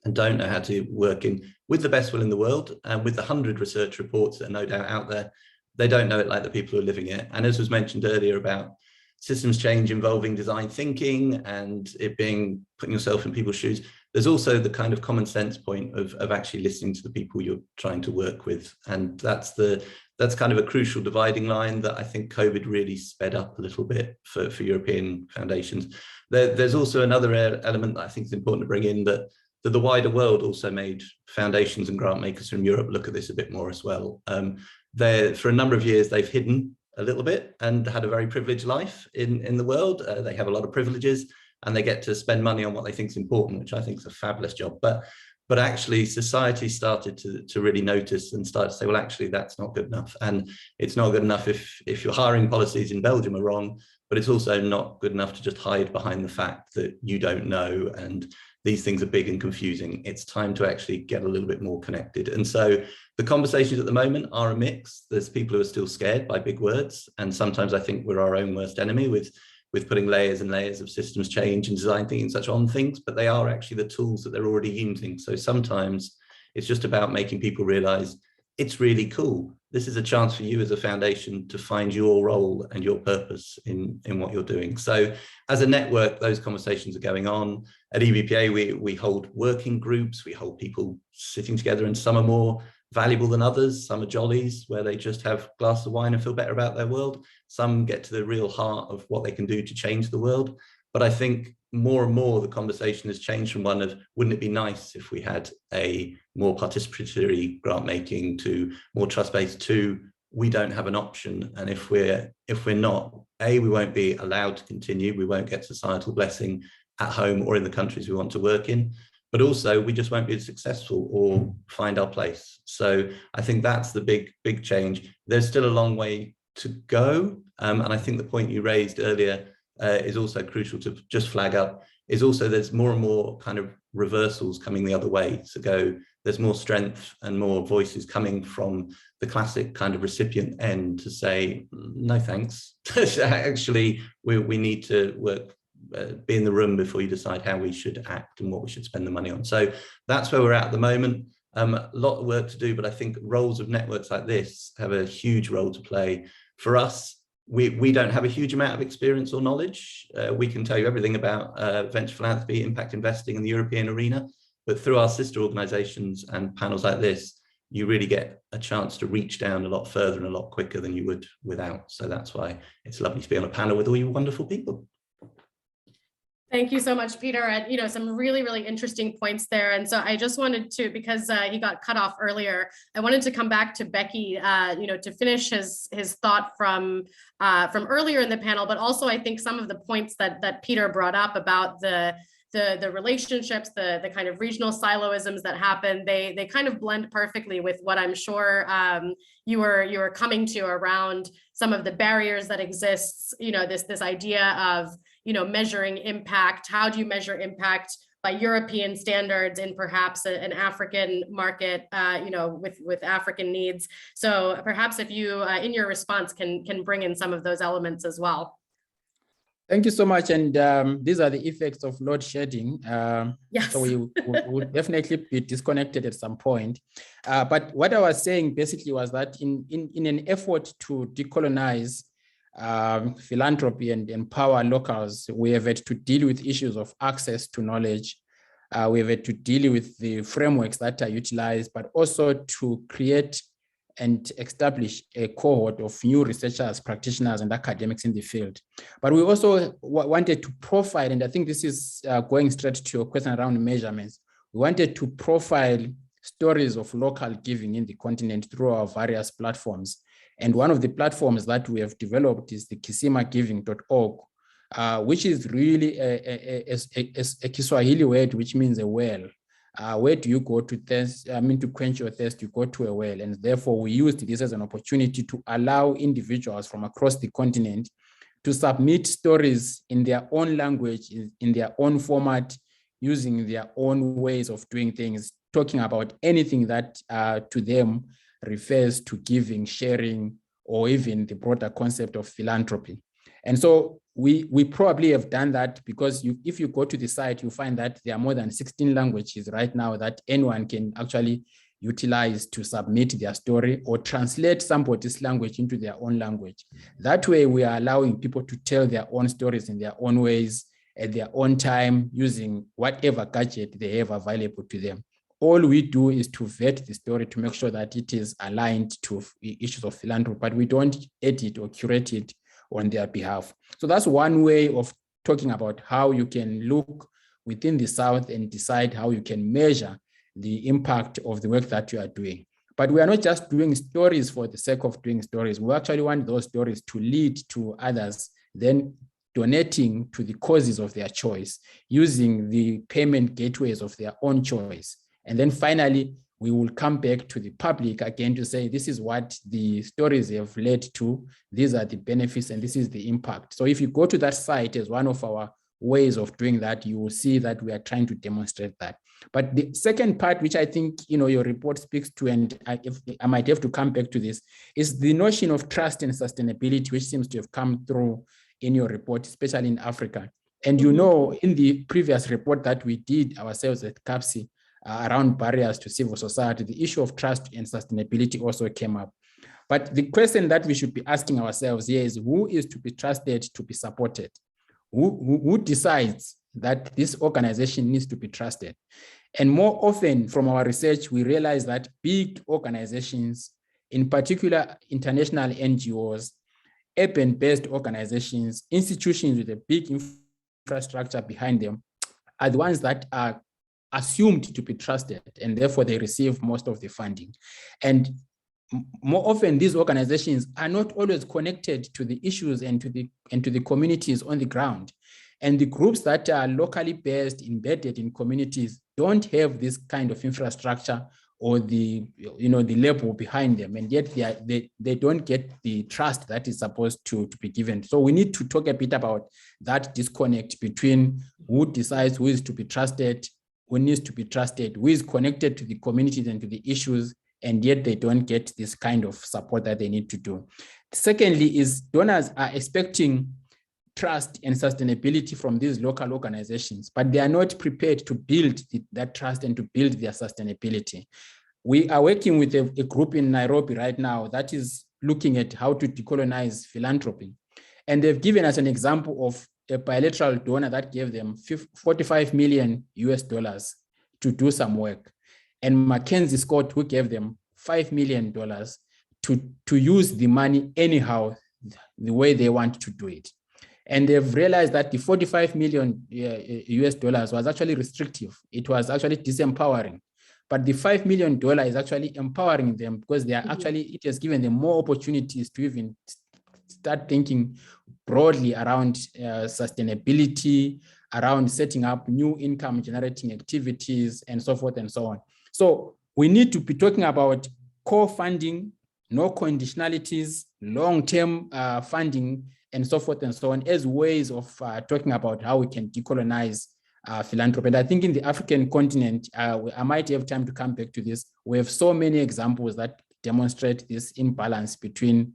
and don't know how to work in with the best will in the world, and with the 100 research reports that are no doubt out there, they don't know it like the people who are living it. And as was mentioned earlier about systems change involving design thinking and it being putting yourself in people's shoes, there's also the kind of common sense point of actually listening to the people you're trying to work with. And that's kind of a crucial dividing line that I think COVID really sped up a little bit for European foundations. There's also another element that I think is important to bring in, that the wider world also made foundations and grant makers from Europe look at this a bit more as well. For a number of years, they've hidden a little bit and had a very privileged life in the world. They have a lot of privileges and they get to spend money on what they think is important, which I think is a fabulous job. But actually society started to really notice and start to say, well, actually, that's not good enough. And it's not good enough if your hiring policies in Belgium are wrong, but it's also not good enough to just hide behind the fact that you don't know and these things are big and confusing. It's time to actually get a little bit more connected. And so the conversations at the moment are a mix. There's people who are still scared by big words. And sometimes I think we're our own worst enemy with putting layers and layers of systems change and design thinking and such on things, but they are actually the tools that they're already using. So sometimes it's just about making people realize it's really cool. This is a chance for you as a foundation to find your role and your purpose in what you're doing. So as a network, those conversations are going on. At EVPA, we hold working groups, we hold people sitting together, and some are more valuable than others. Some are jollies where they just have a glass of wine and feel better about their world. Some get to the real heart of what they can do to change the world. But I think more and more the conversation has changed from one of, wouldn't it be nice if we had a more participatory grant making, to more trust-based, to we don't have an option. And if we're not, we won't be allowed to continue, we won't get societal blessing at home or in the countries we want to work in, but also we just won't be as successful or find our place. So I think that's the big change. There's still a long way to go. And I think the point you raised earlier is also crucial to just flag up, is also there's more and more kind of reversals coming the other way. So there's more strength and more voices coming from the classic kind of recipient end to say, no thanks, actually we need to work, be in the room before you decide how we should act and what we should spend the money on. So that's where we're at the moment. A lot of work to do, but I think roles of networks like this have a huge role to play. For us, we don't have a huge amount of experience or knowledge. We can tell you everything about venture philanthropy, impact investing in the European arena, but through our sister organizations and panels like this, you really get a chance to reach down a lot further and a lot quicker than you would without. So that's why it's lovely to be on a panel with all you wonderful people. Thank you so much, Peter. And some really, really interesting points there. And so I just wanted to, because he got cut off earlier, I wanted to come back to Becky, to finish his thought from earlier in the panel, but also I think some of the points that Peter brought up about the relationships, the kind of regional siloisms that happen, they kind of blend perfectly with what I'm sure you were coming to around some of the barriers that exists, this idea of measuring impact. How do you measure impact by European standards in perhaps an African market, with African needs? So perhaps if you, in your response, can bring in some of those elements as well. Thank you so much. And these are the effects of load shedding. Yes. So we would definitely be disconnected at some point. But what I was saying basically was that in an effort to decolonize philanthropy and empower locals, we have had to deal with issues of access to knowledge. We have had to deal with the frameworks that are utilized, but also to create and establish a cohort of new researchers, practitioners, and academics in the field. But we also wanted to profile, and I think this is going straight to your question around measurements. We wanted to profile stories of local giving in the continent through our various platforms. And one of the platforms that we have developed is the kisimagiving.org, which is really a Kiswahili word, which means a well. Where do you go to thirst? To quench your thirst, you go to a well. And therefore, we used this as an opportunity to allow individuals from across the continent to submit stories in their own language, in their own format, using their own ways of doing things, talking about anything that to them refers to giving, sharing, or even the broader concept of philanthropy. And so we probably have done that because if you go to the site, you find that there are more than 16 languages right now that anyone can actually utilize to submit their story or translate somebody's language into their own language. That way, we are allowing people to tell their own stories in their own ways, at their own time, using whatever gadget they have available to them. All we do is to vet the story to make sure that it is aligned to issues of philanthropy, but we don't edit or curate it on their behalf. So that's one way of talking about how you can look within the South and decide how you can measure the impact of the work that you are doing. But we are not just doing stories for the sake of doing stories. We actually want those stories to lead to others, then donating to the causes of their choice, using the payment gateways of their own choice. And then finally, we will come back to the public again to say, this is what the stories have led to, these are the benefits, and this is the impact. So if you go to that site as one of our ways of doing that, you will see that we are trying to demonstrate that. But the second part, which I think your report speaks to, and I might have to come back to this, is the notion of trust and sustainability, which seems to have come through in your report, especially in Africa. And in the previous report that we did ourselves at CAPSI, around barriers to civil society, the issue of trust and sustainability also came up. But the question that we should be asking ourselves here is, who is to be trusted to be supported? Who decides that this organization needs to be trusted? And more often from our research, we realize that big organizations, in particular international NGOs, urban-based organizations, institutions with a big infrastructure behind them are the ones that are assumed to be trusted, and therefore they receive most of the funding. And more often, these organizations are not always connected to the issues and to the communities on the ground. And the groups that are locally based, embedded in communities, don't have this kind of infrastructure or the label behind them, and yet they don't get the trust that is supposed to be given. So we need to talk a bit about that disconnect between who decides who is to be trusted, who needs to be trusted, who is connected to the communities and to the issues, and yet they don't get this kind of support that they need to do. Secondly, is donors are expecting trust and sustainability from these local organizations, but they are not prepared to build that trust and to build their sustainability. We are working with a group in Nairobi right now that is looking at how to decolonize philanthropy. And they've given us an example of a bilateral donor that gave them $45 million to do some work. And Mackenzie Scott, who gave them $5 million to use the money anyhow, the way they want to do it. And they've realized that the $45 million was actually restrictive. It was actually disempowering. But the $5 million is actually empowering them, because they are it has given them more opportunities to even start thinking broadly around sustainability, around setting up new income generating activities, and so forth and so on. So we need to be talking about core funding, no conditionalities, long-term funding, and so forth and so on, as ways of talking about how we can decolonize philanthropy. And I think in the African continent, I might have time to come back to this. We have so many examples that demonstrate this imbalance between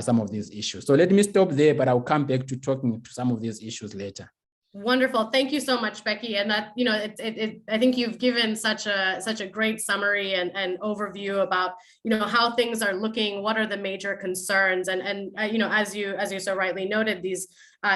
some of these issues. So let me stop there, but I'll come back to talking to some of these issues later. Wonderful. Thank you so much, Becky. And that, I think you've given such a great summary and overview about, how things are looking, what are the major concerns, and as you so rightly noted, these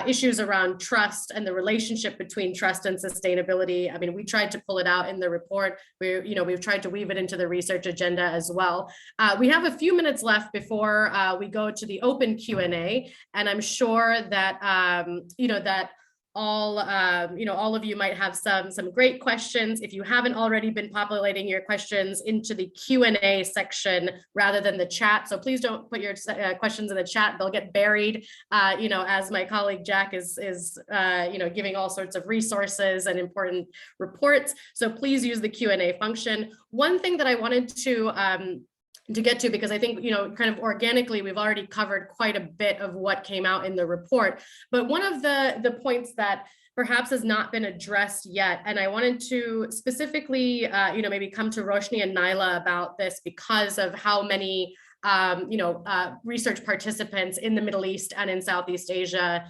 issues around trust and the relationship between trust and sustainability. I mean, we tried to pull it out in the report. We've tried to weave it into the research agenda as well. We have a few minutes left before we go to the open Q&A, and I'm sure that that all of you might have some great questions. If you haven't already been populating your questions into the Q&A section rather than the chat, so please don't put your questions in the chat. They'll get buried, as my colleague Jack is giving all sorts of resources and important reports. So please use the Q&A function. One thing that I wanted to get to, because I think, kind of organically, we've already covered quite a bit of what came out in the report. But one of the points that perhaps has not been addressed yet, and I wanted to specifically, maybe come to Roshni and Naila about this, because of how many, research participants in the Middle East and in Southeast Asia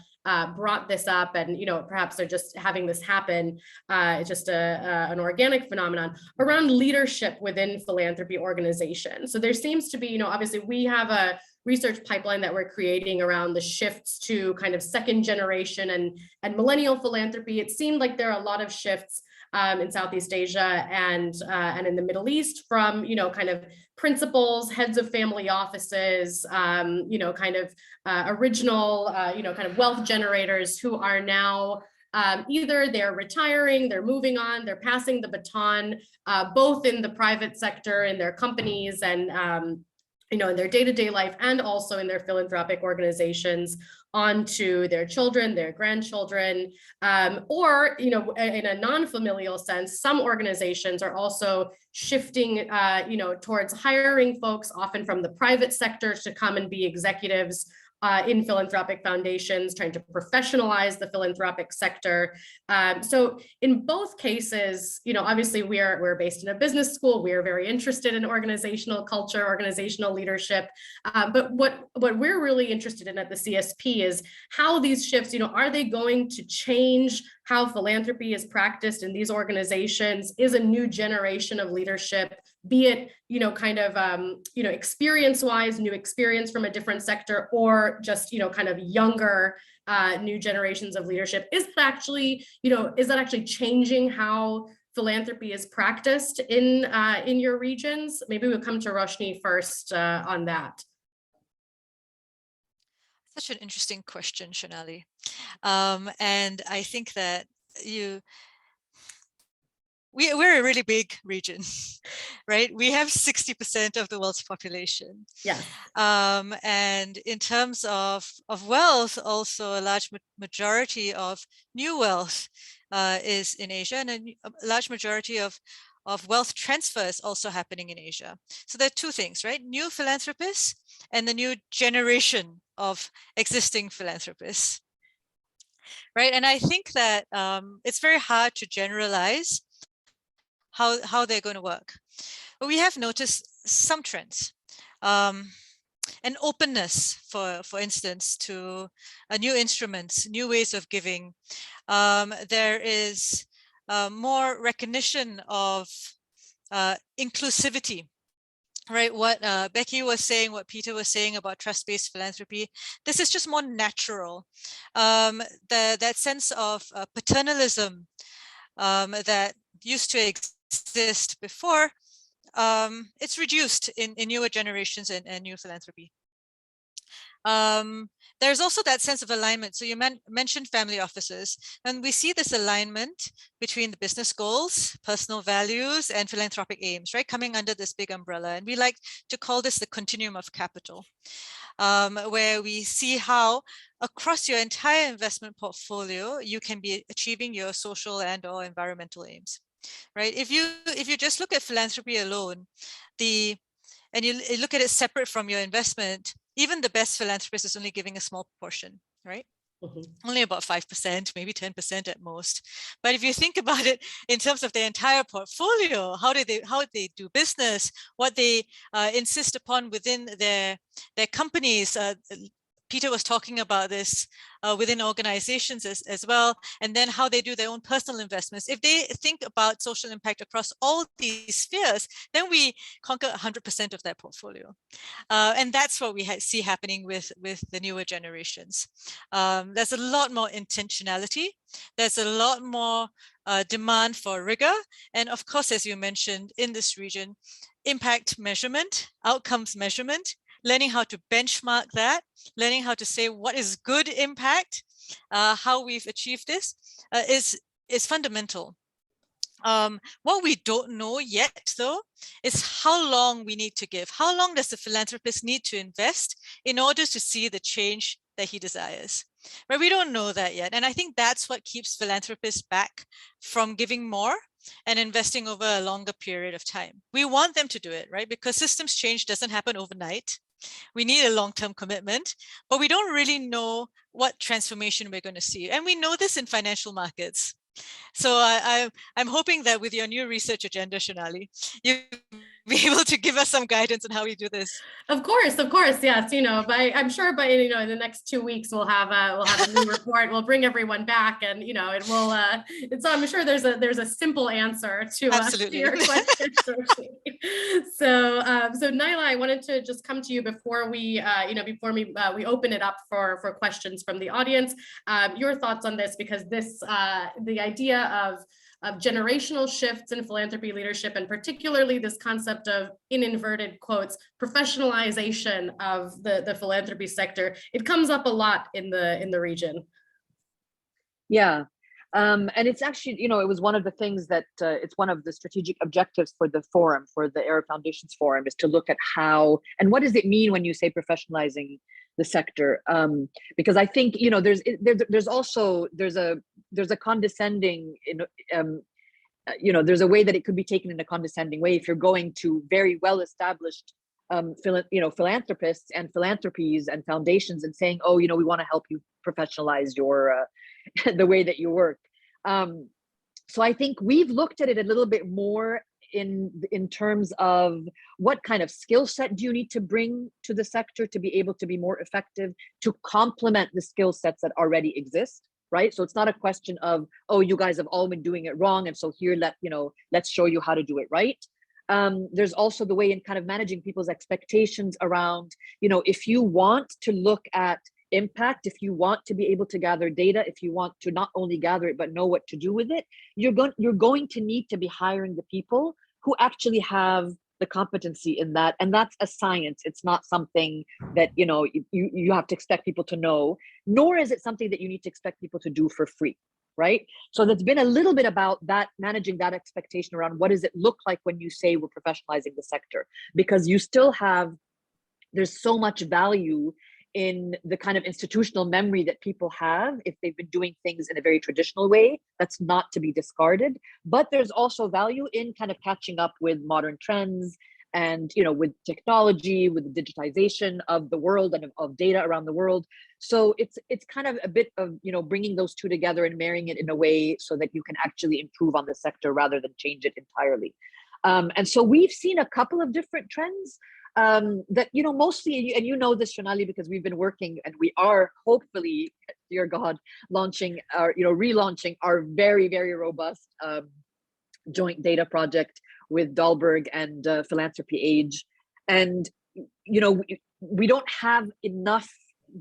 brought this up, and perhaps they're just having this happen. It's just an organic phenomenon around leadership within philanthropy organizations. So there seems to be, obviously we have a research pipeline that we're creating around the shifts to kind of second generation and millennial philanthropy. It seemed like there are a lot of shifts in Southeast Asia and in the Middle East from, kind of principals, heads of family offices, original, kind of wealth generators who are now either they're retiring, they're moving on, they're passing the baton, both in the private sector, in their companies, and in their day-to-day life, and also in their philanthropic organizations, onto their children, their grandchildren, or, in a non-familial sense, some organizations are also shifting, towards hiring folks, often from the private sector, to come and be executives in philanthropic foundations, trying to professionalize the philanthropic sector. So in both cases, obviously we're based in a business school. We are very interested in organizational culture, organizational leadership. But what we're really interested in at the CSP is how these shifts, are they going to change how philanthropy is practiced in these organizations? Is a new generation of leadership, be it, experience-wise, new experience from a different sector, or just, kind of younger, new generations of leadership, is that actually changing how philanthropy is practiced in your regions? Maybe we'll come to Roshni first on that. Such an interesting question, Shonali. And I think that we're a really big region, right? We have 60% of the world's population. Yeah. And in terms of wealth, also a large majority of new wealth is in Asia, and a large majority of wealth transfer is also happening in Asia. So there are two things, right? New philanthropists and the new generation of existing philanthropists, right? And I think that it's very hard to generalize how they're going to work. But we have noticed some trends. An openness, for instance, to new instruments, new ways of giving. There is more recognition of inclusivity, right? What Becky was saying, what Peter was saying about trust-based philanthropy, this is just more natural. That sense of paternalism that used to exist before, it's reduced in newer generations and new philanthropy. There's also that sense of alignment. So you mentioned family offices, and we see this alignment between the business goals, personal values, and philanthropic aims, right? Coming under this big umbrella. And we like to call this the Continuum of Capital, where we see how across your entire investment portfolio, you can be achieving your social and/or environmental aims, right? If you just look at philanthropy alone, and you look at it separate from your investment, even the best philanthropist is only giving a small portion, right? Only about 5%, maybe 10% at most. But if you think about it in terms of their entire portfolio, how they do business, what they insist upon within their companies. Peter was talking about this within organizations as well, and then how they do their own personal investments. If they think about social impact across all these spheres, then we conquer 100% of their portfolio. And that's what we see happening with the newer generations. There's a lot more intentionality. There's a lot more demand for rigor. And of course, as you mentioned, in this region, impact measurement, outcomes measurement, learning how to benchmark that, learning how to say what is good impact, how we've achieved this is fundamental. What we don't know yet, though, is how long we need to give. How long does the philanthropist need to invest in order to see the change that he desires? But we don't know that yet. And I think that's what keeps philanthropists back from giving more and investing over a longer period of time. We want them to do it, right? Because systems change doesn't happen overnight. We need a long-term commitment, but we don't really know what transformation we're going to see. And we know this in financial markets. So I'm hoping that with your new research agenda, Shonali, you'll be able to give us some guidance on how we do this. Of course, yes. I'm sure by in the next 2 weeks we'll have a new report. We'll bring everyone back, and it will. I'm sure there's a simple answer to your question. So Naila, I wanted to just come to you before we open it up for questions from the audience. Your thoughts on this, because this the idea of generational shifts in philanthropy leadership, and particularly this concept of, in inverted quotes, professionalization of the philanthropy sector, it comes up a lot in the region. Yeah, and it's actually, it was one of the things that it's one of the strategic objectives for the forum, for the Arab Foundations Forum, is to look at how and what does it mean when you say professionalizing the sector, because I think there's a condescending, there's a way that it could be taken in a condescending way if you're going to very well established philanthropists and philanthropies and foundations and saying, oh, we want to help you professionalize your the way that you work. So I think we've looked at it a little bit more in terms of what kind of skill set do you need to bring to the sector to be able to be more effective, to complement the skill sets that already exist, right? So it's not a question of, oh, you guys have all been doing it wrong, and so here let's show you how to do it right. There's also the way in kind of managing people's expectations around, if you want to look at impact, if you want to be able to gather data, if you want to not only gather it but know what to do with it, you're going to need to be hiring the people who actually have the competency in that, and that's a science. It's not something that you have to expect people to know, nor is it something that you need to expect people to do for free, right? So that's been a little bit about that, managing that expectation around what does it look like when you say we're professionalizing the sector, because you still have, there's so much value in the kind of institutional memory that people have if they've been doing things in a very traditional way. That's not to be discarded, but there's also value in kind of catching up with modern trends and with technology, with the digitization of the world and of data around the world. So it's kind of a bit of bringing those two together and marrying it in a way so that you can actually improve on the sector rather than change it entirely. And so we've seen a couple of different trends that mostly, and this, Shonali, because we've been working, and we are hopefully, dear God, launching our relaunching our very, very robust joint data project with Dahlberg and Philanthropy Age. And we don't have enough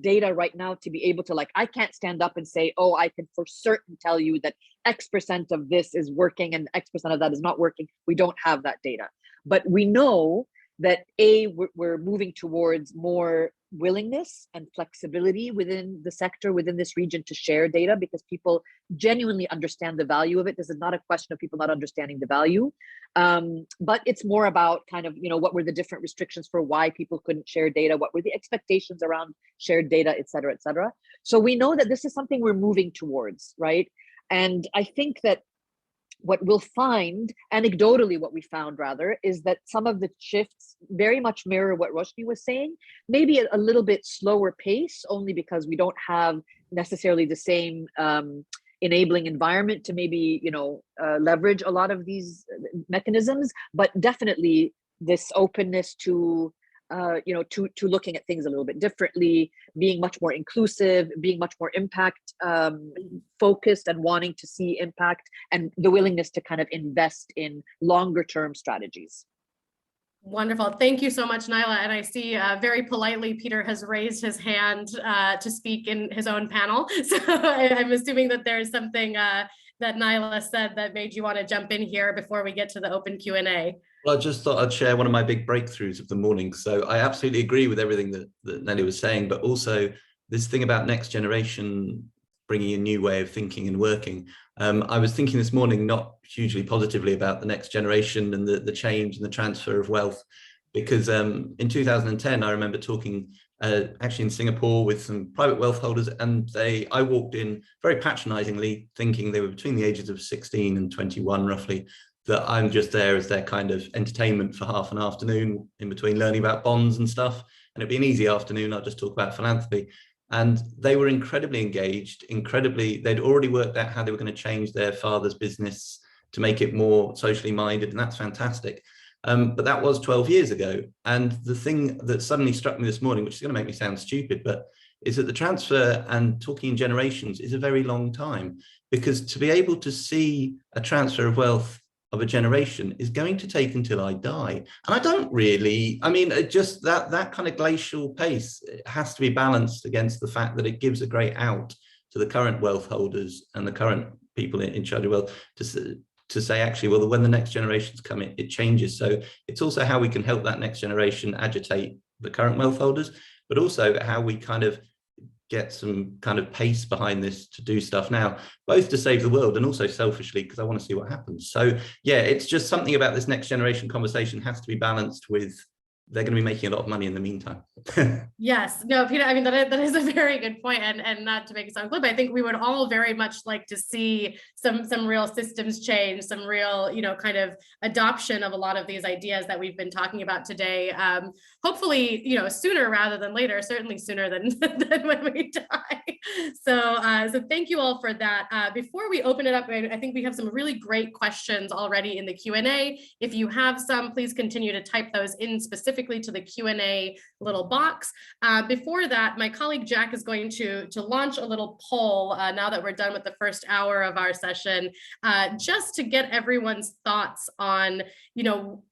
data right now to be able to, I can't stand up and say, oh, I can for certain tell you that X% of this is working and X% of that is not working. We don't have that data, but we know that we're moving towards more willingness and flexibility within the sector, within this region, to share data, because people genuinely understand the value of it. This is not a question of people not understanding the value, but it's more about kind of, what were the different restrictions for why people couldn't share data? What were the expectations around shared data, et cetera, et cetera. So we know that this is something we're moving towards, right? And I think that what we'll find, anecdotally, what we found rather, is that some of the shifts very much mirror what Roshni was saying, maybe at a little bit slower pace, only because we don't have necessarily the same enabling environment to maybe, leverage a lot of these mechanisms, but definitely this openness to looking at things a little bit differently, being much more inclusive, being much more impact focused and wanting to see impact, and the willingness to kind of invest in longer term strategies. Wonderful. Thank you so much, Naila. And I see very politely, Peter has raised his hand to speak in his own panel. So I'm assuming that there's something that Naila said that made you want to jump in here before we get to the open Q&A. Well, I just thought I'd share one of my big breakthroughs of the morning. So I absolutely agree with everything that Nelly was saying, but also this thing about next generation bringing a new way of thinking and working. I was thinking this morning, not hugely positively about the next generation and the change and the transfer of wealth, because in 2010, I remember talking actually in Singapore with some private wealth holders, and I walked in very patronizingly, thinking they were between the ages of 16 and 21 roughly, that I'm just there as their kind of entertainment for half an afternoon in between learning about bonds and stuff. And it'd be an easy afternoon. I'll just talk about philanthropy. And they were incredibly engaged, they'd already worked out how they were going to change their father's business to make it more socially minded. And that's fantastic. But that was 12 years ago. And the thing that suddenly struck me this morning, which is going to make me sound stupid, but is that the transfer and talking in generations is a very long time, because to be able to see a transfer of wealth of a generation is going to take until I die. And I don't really, just that kind of glacial pace has to be balanced against the fact that it gives a great out to the current wealth holders and the current people in charge of wealth to say, actually, well, when the next generations come in, it changes. So it's also how we can help that next generation agitate the current wealth holders, but also how we kind of get some kind of pace behind this to do stuff now, both to save the world and also selfishly, because I want to see what happens. So yeah, it's just something about this next generation conversation has to be balanced with, they're going to be making a lot of money in the meantime. Yes, no, Peter, that is a very good point, and not to make it sound glib, I think we would all very much like to see some real systems change, some real, kind of adoption of a lot of these ideas that we've been talking about today. Hopefully, sooner rather than later, certainly sooner than when we die. So thank you all for that. Before we open it up, I think we have some really great questions already in the Q&A. If you have some, please continue to type those in specifically to the Q&A little box. Before that, my colleague Jack is going to launch a little poll now that we're done with the first hour of our session. session, just to get everyone's thoughts on,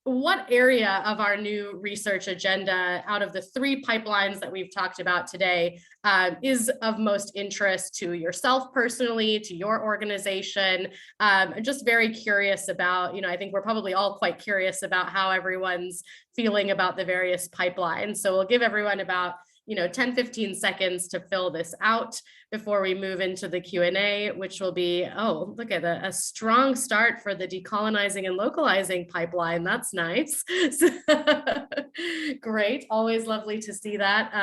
what area of our new research agenda out of the 3 pipelines that we've talked about today is of most interest to yourself personally, to your organization. I'm just very curious about, I think we're probably all quite curious about how everyone's feeling about the various pipelines. So we'll give everyone about 10, 15 seconds to fill this out before we move into the Q&A, which will be, oh, look at a strong start for the decolonizing and localizing pipeline. That's nice. Great. Always lovely to see that.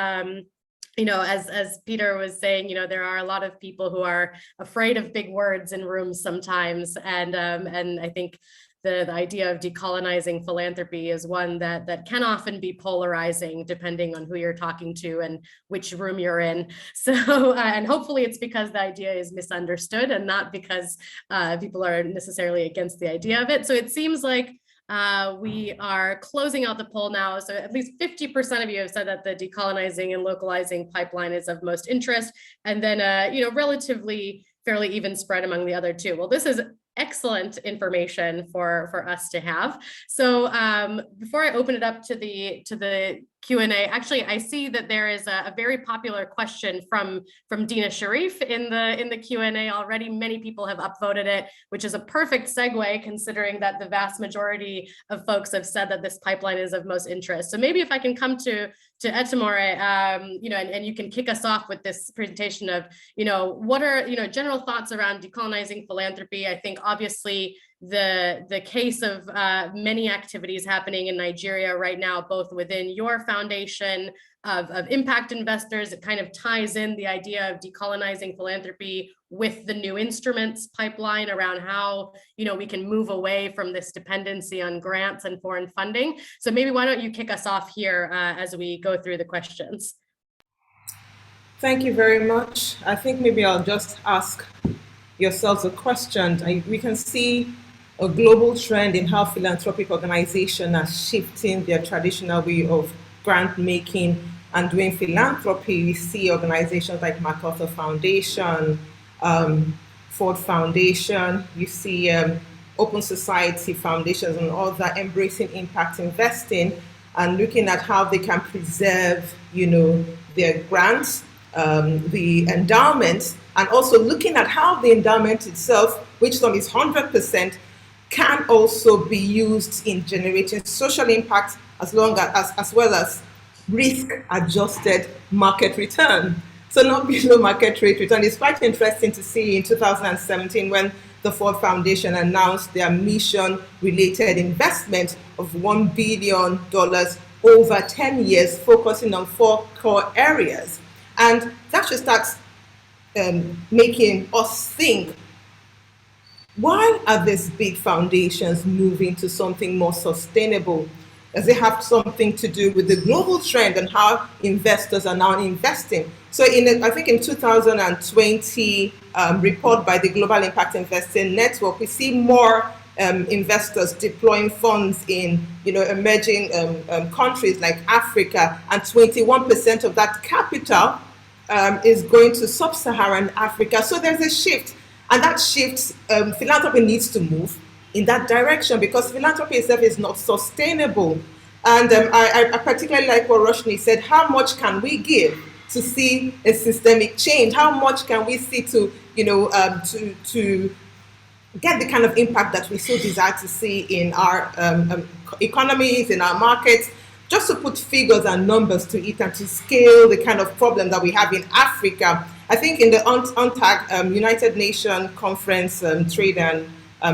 As Peter was saying, there are a lot of people who are afraid of big words in rooms sometimes. And I think the idea of decolonizing philanthropy is one that can often be polarizing depending on who you're talking to and which room you're in. So, and hopefully it's because the idea is misunderstood and not because people are necessarily against the idea of it. So it seems like we are closing out the poll now. So at least 50% of you have said that the decolonizing and localizing pipeline is of most interest. And then, relatively fairly even spread among the other 2. Well, this is excellent information for us to have. So before I open it up to the Q&A, actually, I see that there is a very popular question from Dina Sharif in the Q&A already. Many people have upvoted it, which is a perfect segue considering that the vast majority of folks have said that this pipeline is of most interest. So maybe if I can come to Etemore, and you can kick us off with this presentation of, what are, general thoughts around decolonizing philanthropy. I think obviously the case of many activities happening in Nigeria right now, both within your foundation of impact investors, it kind of ties in the idea of decolonizing philanthropy with the new instruments pipeline around how, we can move away from this dependency on grants and foreign funding. So maybe why don't you kick us off here as we go through the questions. Thank you very much. I think maybe I'll just ask yourselves a question. We can see a global trend in how philanthropic organizations are shifting their traditional way of grant making and doing philanthropy. We see organizations like MacArthur Foundation, Ford Foundation, you see Open Society Foundations and all that embracing impact investing and looking at how they can preserve, their grants, the endowments, and also looking at how the endowment itself, which some is 100%, can also be used in generating social impact as well as risk-adjusted market return. So not below market rate return. It's quite interesting to see in 2017 when the Ford Foundation announced their mission-related investment of $1 billion over 10 years, focusing on 4 core areas. And that should start making us think, why are these big foundations moving to something more sustainable? Does it have something to do with the global trend and how investors are now investing? So I think in 2020 report by the Global Impact Investing Network, we see more investors deploying funds in emerging countries like Africa, and 21% of that capital is going to sub-Saharan Africa. So there's a shift, and that shift, philanthropy needs to move in that direction because philanthropy itself is not sustainable. And I particularly like what Roshni said, how much can we give to see a systemic change? How much can we see to get the kind of impact that we so desire to see in our economies, in our markets? Just to put figures and numbers to it and to scale the kind of problem that we have in Africa. I think in the UNTAC, United Nations Conference Trade and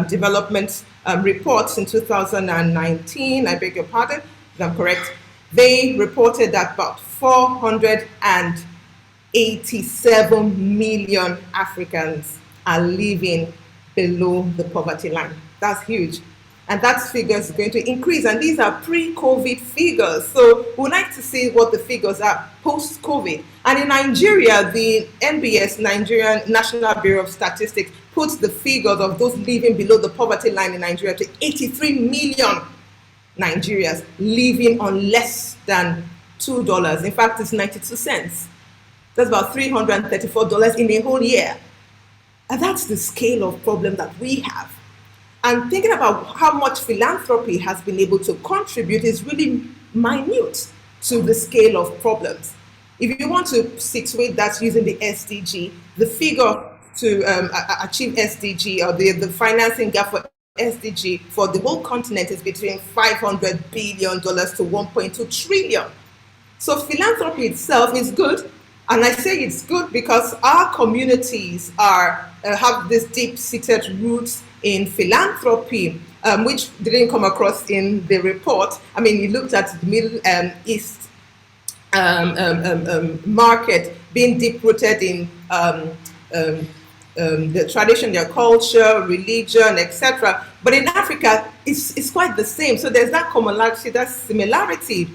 Development reports in 2019, I beg your pardon, if I'm correct, they reported that about 487 million Africans are living below the poverty line. That's huge. And that figure is going to increase. And these are pre-COVID figures. So we'd like to see what the figures are post-COVID. And in Nigeria, the NBS, Nigerian National Bureau of Statistics, puts the figures of those living below the poverty line in Nigeria to 83 million Nigerians living on less than $2. In fact, it's 92 cents. That's about $334 in a whole year. And that's the scale of problem that we have. And thinking about how much philanthropy has been able to contribute is really minute to the scale of problems. If you want to situate that using the SDG, the figure to achieve SDG, or the financing gap for SDG for the whole continent, is between $500 billion to 1.2 trillion. So philanthropy itself is good. And I say it's good because our communities have this deep-seated roots in philanthropy, which didn't come across in the report. I mean, you looked at the Middle East market being deep-rooted in the tradition, their culture, religion, etc. But in Africa, it's quite the same. So there's that commonality, that similarity.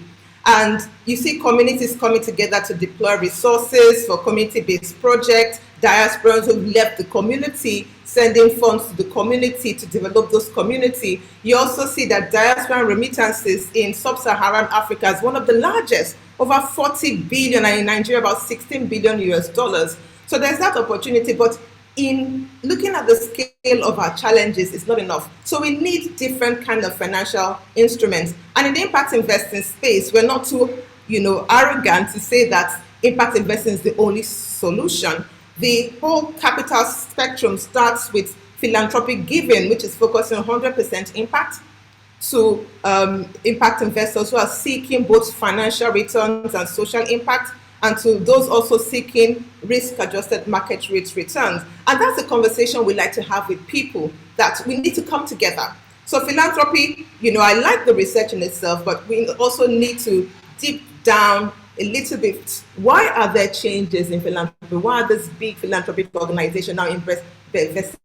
And you see communities coming together to deploy resources for community-based projects, diasporans who left the community, sending funds to the community to develop those communities. You also see that diaspora remittances in sub-Saharan Africa is one of the largest, over 40 billion, and in Nigeria about 16 billion US dollars. So there's that opportunity, but in looking at the scale of our challenges, it's not enough. So we need different kind of financial instruments. And in the impact investing space, we're not too, arrogant to say that impact investing is the only solution. The whole capital spectrum starts with philanthropic giving, which is focusing on 100% impact, to impact investors who are seeking both financial returns and social impact, and to those also seeking risk-adjusted market rate returns. And that's a conversation we like to have with people, that we need to come together. So philanthropy, I like the research in itself, but we also need to deep down a little bit. Why are there changes in philanthropy? Why are this big philanthropic organization now investing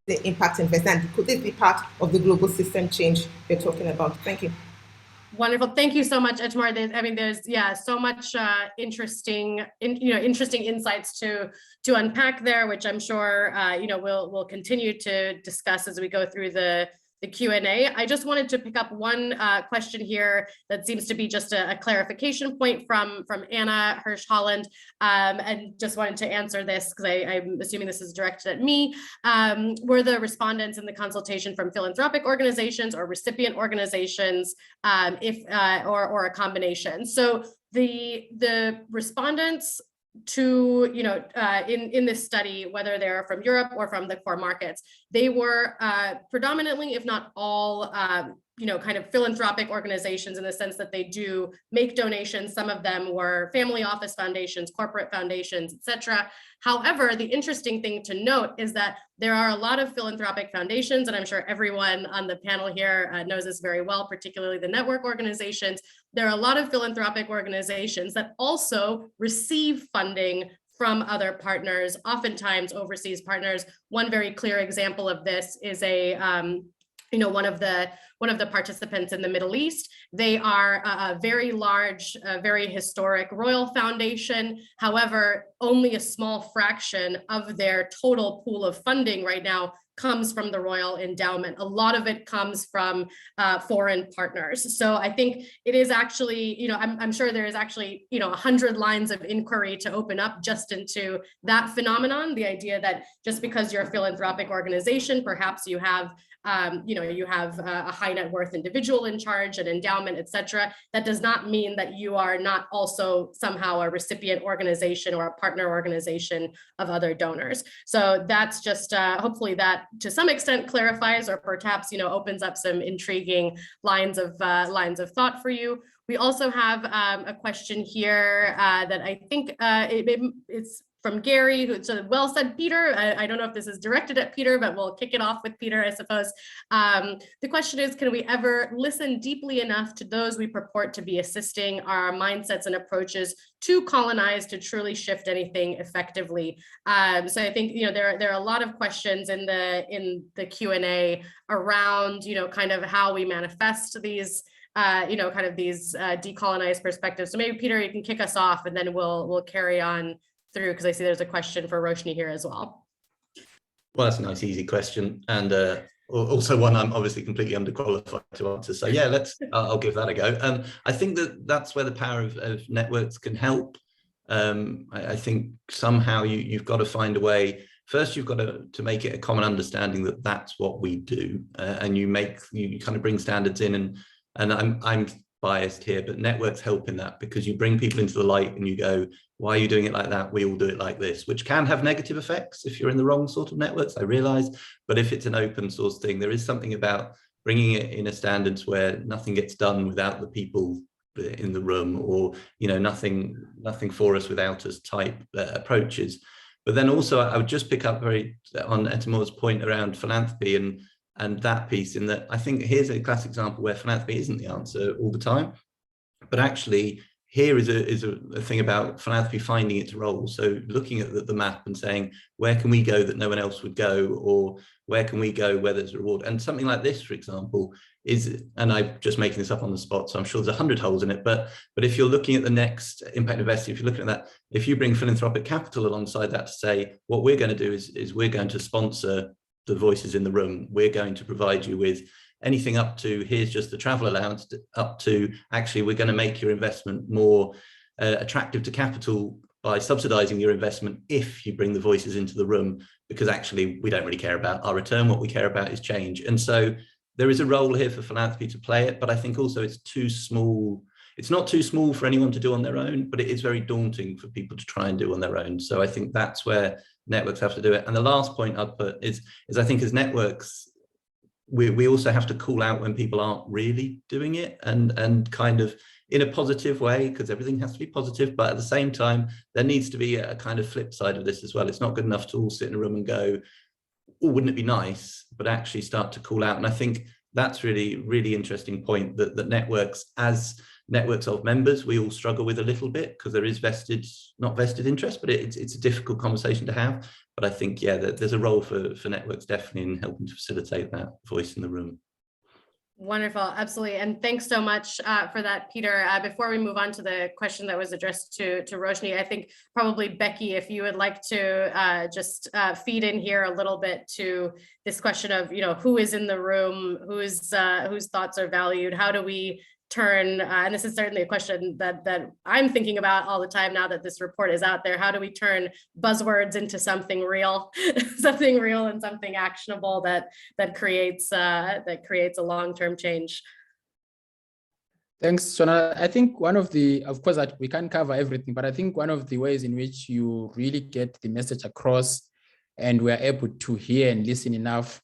in impact investment? And could this be part of the global system change we're talking about? Thank you. Wonderful. Thank you so much, Etmar. There's so much interesting insights to unpack there, which I'm sure we'll continue to discuss as we go through the Q&A. I just wanted to pick up one question here that seems to be just a clarification point from Anna Hirsch-Holland, and just wanted to answer this because I'm assuming this is directed at me. Were the respondents in the consultation from philanthropic organizations or recipient organizations, or a combination? So the respondents to, in this study, whether they're from Europe or from the core markets, they were predominantly, if not all, kind of philanthropic organizations in the sense that they do make donations. Some of them were family office foundations, corporate foundations, etc. However, the interesting thing to note is that there are a lot of philanthropic foundations, and I'm sure everyone on the panel here knows this very well, particularly the network organizations. There are a lot of philanthropic organizations that also receive funding from other partners, oftentimes overseas partners. One very clear example of this is one of the participants in the Middle East. They are a very large, very historic royal foundation. However, only a small fraction of their total pool of funding right now comes from the royal endowment. A lot of it comes from foreign partners. So I think it is actually, I'm sure there is actually, 100 lines of inquiry to open up just into that phenomenon. The idea that just because you're a philanthropic organization, perhaps you have you have a high net worth individual in charge, an endowment, etc. That does not mean that you are not also somehow a recipient organization or a partner organization of other donors. So that's just hopefully that to some extent clarifies, or perhaps opens up some intriguing lines of thought for you. We also have a question here that I think it's from Gary, who said, well said, Peter. I don't know if this is directed at Peter, but we'll kick it off with Peter, I suppose. The question is, can we ever listen deeply enough to those we purport to be assisting? Are our mindsets and approaches too colonized to truly shift anything effectively? So I think there are a lot of questions in the Q&A around kind of how we manifest these kind of these decolonized perspectives. So maybe Peter, you can kick us off, and then we'll carry on through, because I see there's a question for Roshni here as well. Well, that's a nice, easy question, and also one I'm obviously completely underqualified to answer. So yeah, I'll give that a go. I think that's where the power of networks can help. I think somehow you've got to find a way first you've got to make it a common understanding that that's what we do, and you kind of bring standards in, and I'm biased here, but networks help in that, because you bring people into the light and you go, why are you doing it like that? We all do it like this, which can have negative effects if you're in the wrong sort of networks, I realize. But if it's an open source thing, there is something about bringing it in a standards where nothing gets done without the people in the room, or, you know, nothing for us without us type approaches. But then also I would just pick up very on Etimur's point around philanthropy and that piece, in that I think here's a classic example where philanthropy isn't the answer all the time, but actually here is a thing about philanthropy finding its role. So looking at the map and saying, where can we go that no one else would go, or where can we go where there's a reward? And something like this, for example, is, and I'm just making this up on the spot, so I'm sure there's 100 holes in it, but if you're looking at the next impact investing, if you're looking at that, if you bring philanthropic capital alongside that to say, what we're going to do is we're going to sponsor the voices in the room, we're going to provide you with anything up to, here's just the travel allowance, up to actually we're going to make your investment more attractive to capital by subsidizing your investment if you bring the voices into the room, because actually we don't really care about our return, what we care about is change. And so there is a role here for philanthropy to play it, but I think also it's too small. It's not too small for anyone to do on their own, but it is very daunting for people to try and do on their own. So I think that's where networks have to do it. And the last point I'd put is I think as networks, we also have to call out when people aren't really doing it, and kind of in a positive way, because everything has to be positive, but at the same time, there needs to be a kind of flip side of this as well. It's not good enough to all sit in a room and go, oh, wouldn't it be nice, but actually start to call out. And I think that's really interesting point, that networks, as networks of members, we all struggle with a little bit, because there is not vested interest, but it's a difficult conversation to have. But I think, yeah, there's a role for networks definitely in helping to facilitate that voice in the room. Wonderful, absolutely. And thanks so much for that, Peter. Before we move on to the question that was addressed to Roshni, I think probably Becky, if you would like to just feed in here a little bit to this question of, you know, who is in the room, whose thoughts are valued, how do we turn, and this is certainly a question that I'm thinking about all the time now that this report is out there, how do we turn buzzwords into something real, something real and something actionable that creates a long-term change? Thanks, Shona. I think one of the, of course, that we can't cover everything, but I think one of the ways in which you really get the message across and we're able to hear and listen enough,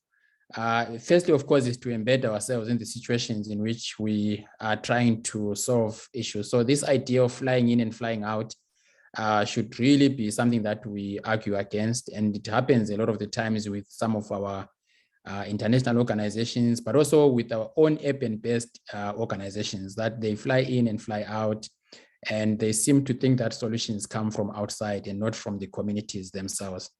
firstly, of course, is to embed ourselves in the situations in which we are trying to solve issues. So this idea of flying in and flying out should really be something that we argue against. And it happens a lot of the times with some of our international organizations, but also with our own Avpn-based organizations, that they fly in and fly out, and they seem to think that solutions come from outside and not from the communities themselves.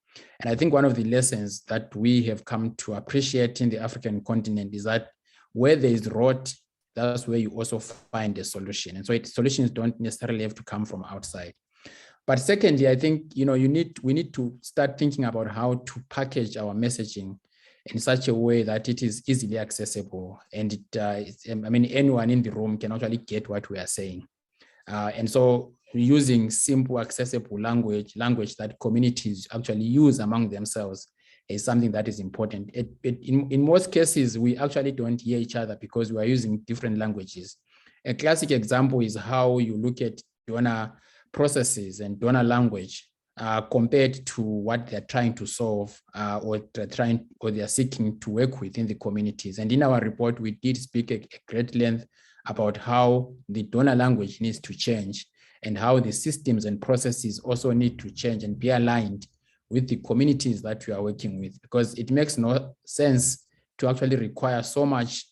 And I think one of the lessons that we have come to appreciate in the African continent is that where there is rot, that's where you also find a solution. And so solutions don't necessarily have to come from outside. But secondly, I think, you know, we need to start thinking about how to package our messaging in such a way that it is easily accessible. And I mean, anyone in the room can actually get what we are saying. And so using simple, accessible language that communities actually use among themselves is something that is important. In most cases, we actually don't hear each other because we are using different languages. A classic example is how you look at donor processes and donor language compared to what they're trying to solve or they're seeking to work with in the communities. And in our report, we did speak at great length about how the donor language needs to change and how the systems and processes also need to change and be aligned with the communities that we are working with, because it makes no sense to actually require so much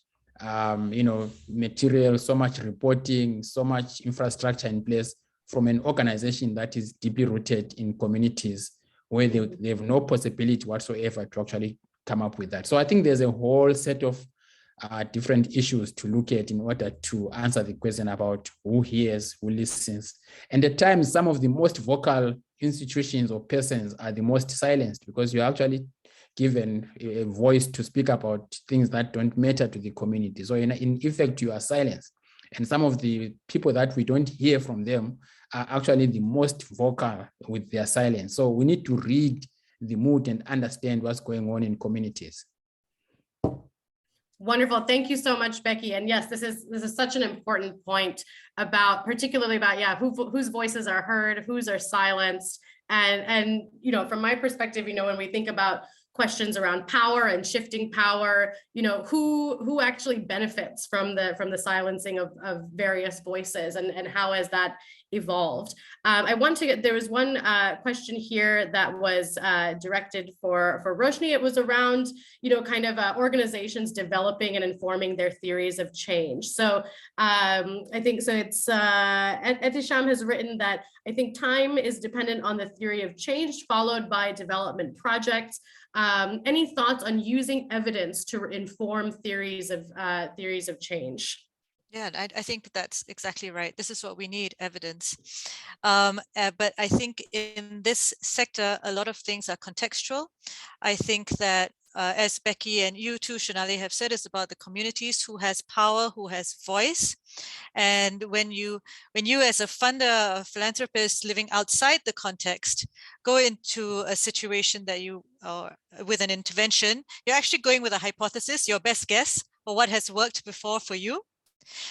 material, so much reporting, so much infrastructure in place from an organization that is deeply rooted in communities where they have no possibility whatsoever to actually come up with that. So I think there's a whole set of different issues to look at in order to answer the question about who hears, who listens. And at times, some of the most vocal institutions or persons are the most silenced because you're actually given a voice to speak about things that don't matter to the community. So in effect, you are silenced. And some of the people that we don't hear from them are actually the most vocal with their silence. So we need to read the mood and understand what's going on in communities. Wonderful. Thank you so much, Becky. And yes, this is such an important point about, particularly about, whose voices are heard, whose are silenced. And from my perspective, when we think about questions around power and shifting power, who actually benefits from the silencing of various voices, and how has that evolved? There was one question here that was directed for Roshni. It was around, organizations developing and informing their theories of change. So I think so. It's Etisham has written that I think time is dependent on the theory of change, followed by development projects. Any thoughts on using evidence to inform theories of change? Yeah, I think that's exactly right. This is what we need, evidence. But I think in this sector, a lot of things are contextual. I think that as Becky and you too, Shonali, have said, it's about the communities who has power, who has voice. And when you as a funder, a philanthropist living outside the context, go into a situation that with an intervention, you're actually going with a hypothesis, your best guess, or what has worked before for you.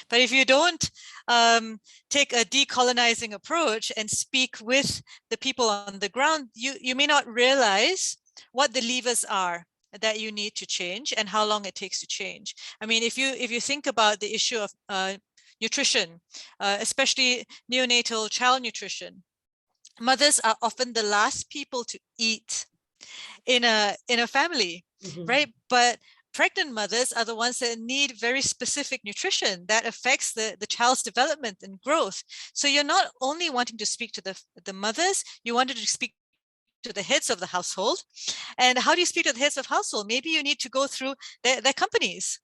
But if you don't take a decolonizing approach and speak with the people on the ground, you may not realize what the levers are that you need to change and how long it takes to change. I mean, if you think about the issue of nutrition, especially neonatal child nutrition, mothers are often the last people to eat in a family, right? But pregnant mothers are the ones that need very specific nutrition that affects the child's development and growth. So you're not only wanting to speak to the mothers, you wanted to speak to the heads of the household. And how do you speak to the heads of household? Maybe you need to go through their companies.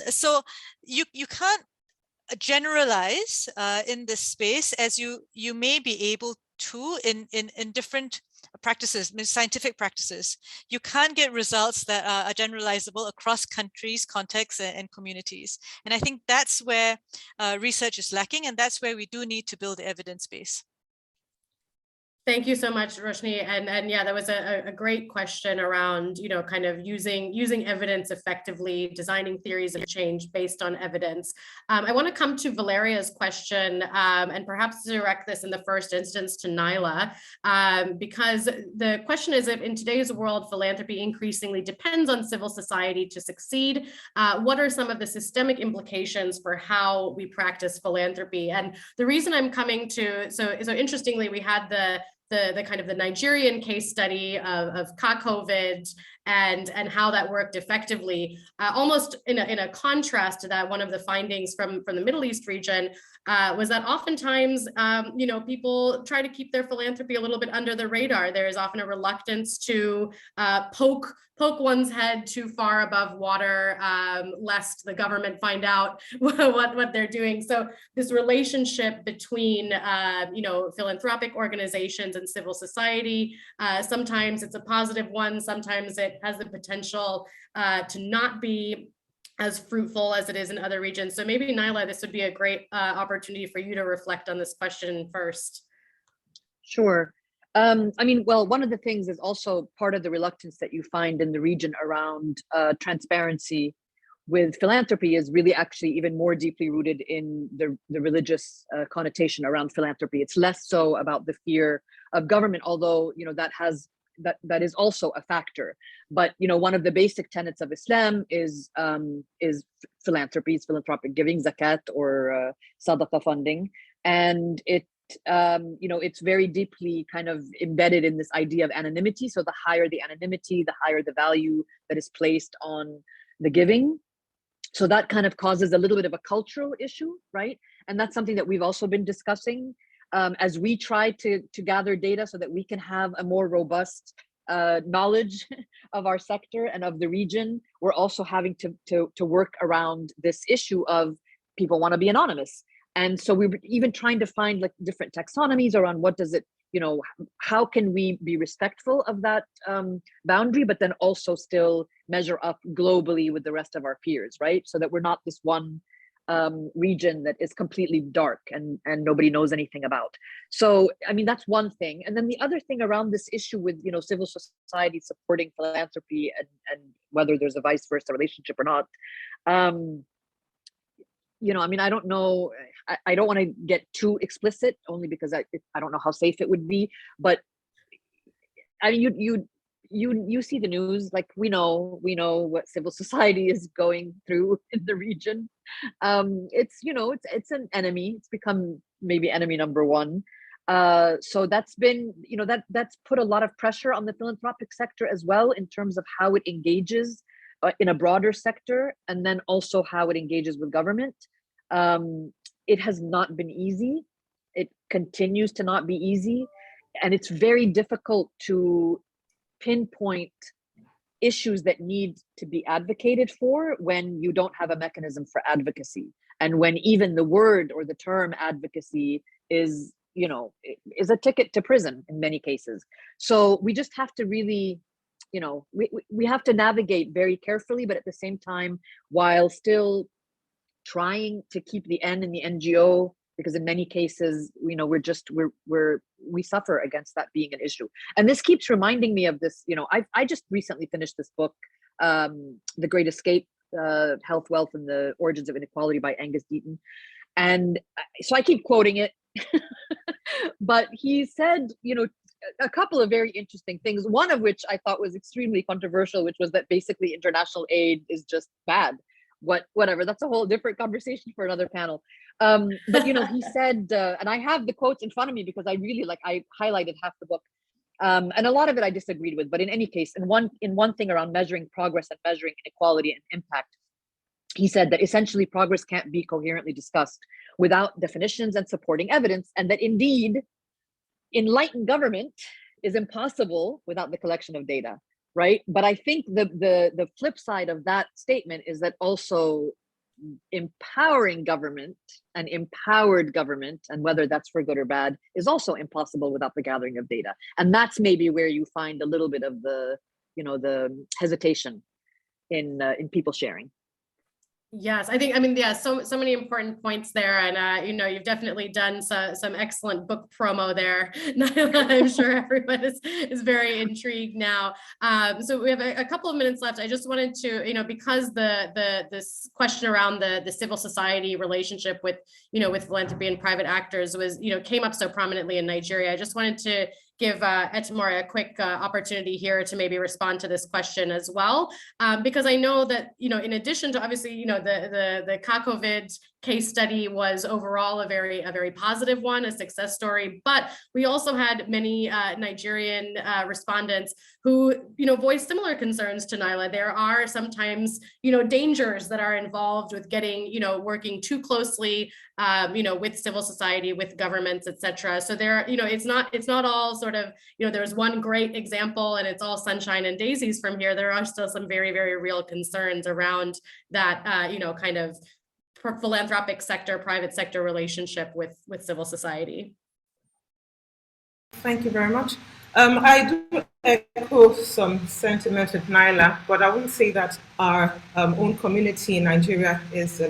So you can't generalize in this space as you may be able to in different practices, scientific practices. You can't get results that are generalizable across countries, contexts, and communities. And I think that's where research is lacking, and that's where we do need to build the evidence base. Thank you so much, Roshni. And yeah, that was a great question around, kind of using evidence effectively, designing theories of change based on evidence. I want to come to Valeria's question and perhaps direct this in the first instance to Naila, because the question is, if in today's world, philanthropy increasingly depends on civil society to succeed, what are some of the systemic implications for how we practice philanthropy? And the reason I'm coming to, so interestingly, we had the kind of the Nigerian case study of COVID and how that worked effectively, almost in a contrast to that. One of the findings from the Middle East region was that oftentimes, people try to keep their philanthropy a little bit under the radar. There is often a reluctance to poke one's head too far above water, lest the government find out what they're doing. So this relationship between, philanthropic organizations and civil society, sometimes it's a positive one, sometimes it has the potential to not be as fruitful as it is in other regions. So maybe, Naila, this would be a great opportunity for you to reflect on this question first. Sure. One of the things is also part of the reluctance that you find in the region around transparency with philanthropy is really actually even more deeply rooted in the religious connotation around philanthropy. It's less so about the fear of government, although that is also a factor. But one of the basic tenets of Islam is philanthropy, philanthropic giving, zakat or sadaqah funding, and it's very deeply kind of embedded in this idea of anonymity. So the higher the anonymity, the higher the value that is placed on the giving. So that kind of causes a little bit of a cultural issue, right? And that's something that we've also been discussing as we try to gather data so that we can have a more robust knowledge of our sector and of the region. We're also having to work around this issue of people want to be anonymous. And so we were even trying to find like different taxonomies around what does it, how can we be respectful of that boundary, but then also still measure up globally with the rest of our peers, right? So that we're not this one region that is completely dark and nobody knows anything about. So, I mean, that's one thing. And then the other thing around this issue with, you know, civil society supporting philanthropy and whether there's a vice versa relationship or not, you know, I mean, I don't know. I don't want to get too explicit, only because I don't know how safe it would be. But I mean, you see the news, like we know what civil society is going through in the region. It's, you know, it's an enemy. It's become maybe enemy number one. So that's been, you know, that's put a lot of pressure on the philanthropic sector as well, in terms of how it engages in a broader sector, and then also how it engages with government. It has not been easy. It continues to not be easy. And it's very difficult to pinpoint issues that need to be advocated for when you don't have a mechanism for advocacy. And when even the word or the term advocacy is, you know, is a ticket to prison in many cases. So we just have to really, you know, we have to navigate very carefully, but at the same time, while still trying to keep the N in the NGO, because in many cases, you know, we suffer against that being an issue. And this keeps reminding me of this, you know, I just recently finished this book, The Great Escape, Health, Wealth, and the Origins of Inequality by Angus Deaton. And so I keep quoting it, but he said, you know, a couple of very interesting things, one of which I thought was extremely controversial, which was that basically international aid is just bad. Whatever, that's a whole different conversation for another panel. But, you know, he said, and I have the quotes in front of me because I really, like, I highlighted half the book. And a lot of it I disagreed with, but in any case, in one thing around measuring progress and measuring inequality and impact, he said that essentially progress can't be coherently discussed without definitions and supporting evidence, and that indeed enlightened government is impossible without the collection of data, right? But I think the flip side of that statement is that also empowering government and empowered government, and whether that's for good or bad, is also impossible without the gathering of data. And that's maybe where you find a little bit of the, you know, the hesitation in people sharing. Yes, I mean, yeah, so many important points there, and you know, you've definitely done some excellent book promo there. I'm sure everyone is very intrigued now. So we have a couple of minutes left. I just wanted to, you know, because this question around the civil society relationship with, you know, with philanthropy and private actors was, you know, came up so prominently in Nigeria. I just wanted to give Etemore a quick opportunity here to maybe respond to this question as well, because I know that, you know, in addition to obviously, you know, the CACOVID case study was overall a very positive one, a success story, but we also had many Nigerian respondents who, you know, voiced similar concerns to Naila. There are sometimes, you know, dangers that are involved with getting, you know, working too closely, you know, with civil society, with governments, etc. So there, you know, it's not all sort of, you know, there's one great example and it's all sunshine and daisies from here. There are still some very real concerns around that, you know, kind of philanthropic sector, private sector relationship with civil society. Thank you very much. I do echo some sentiments with Naila, but I will say that our own community in Nigeria is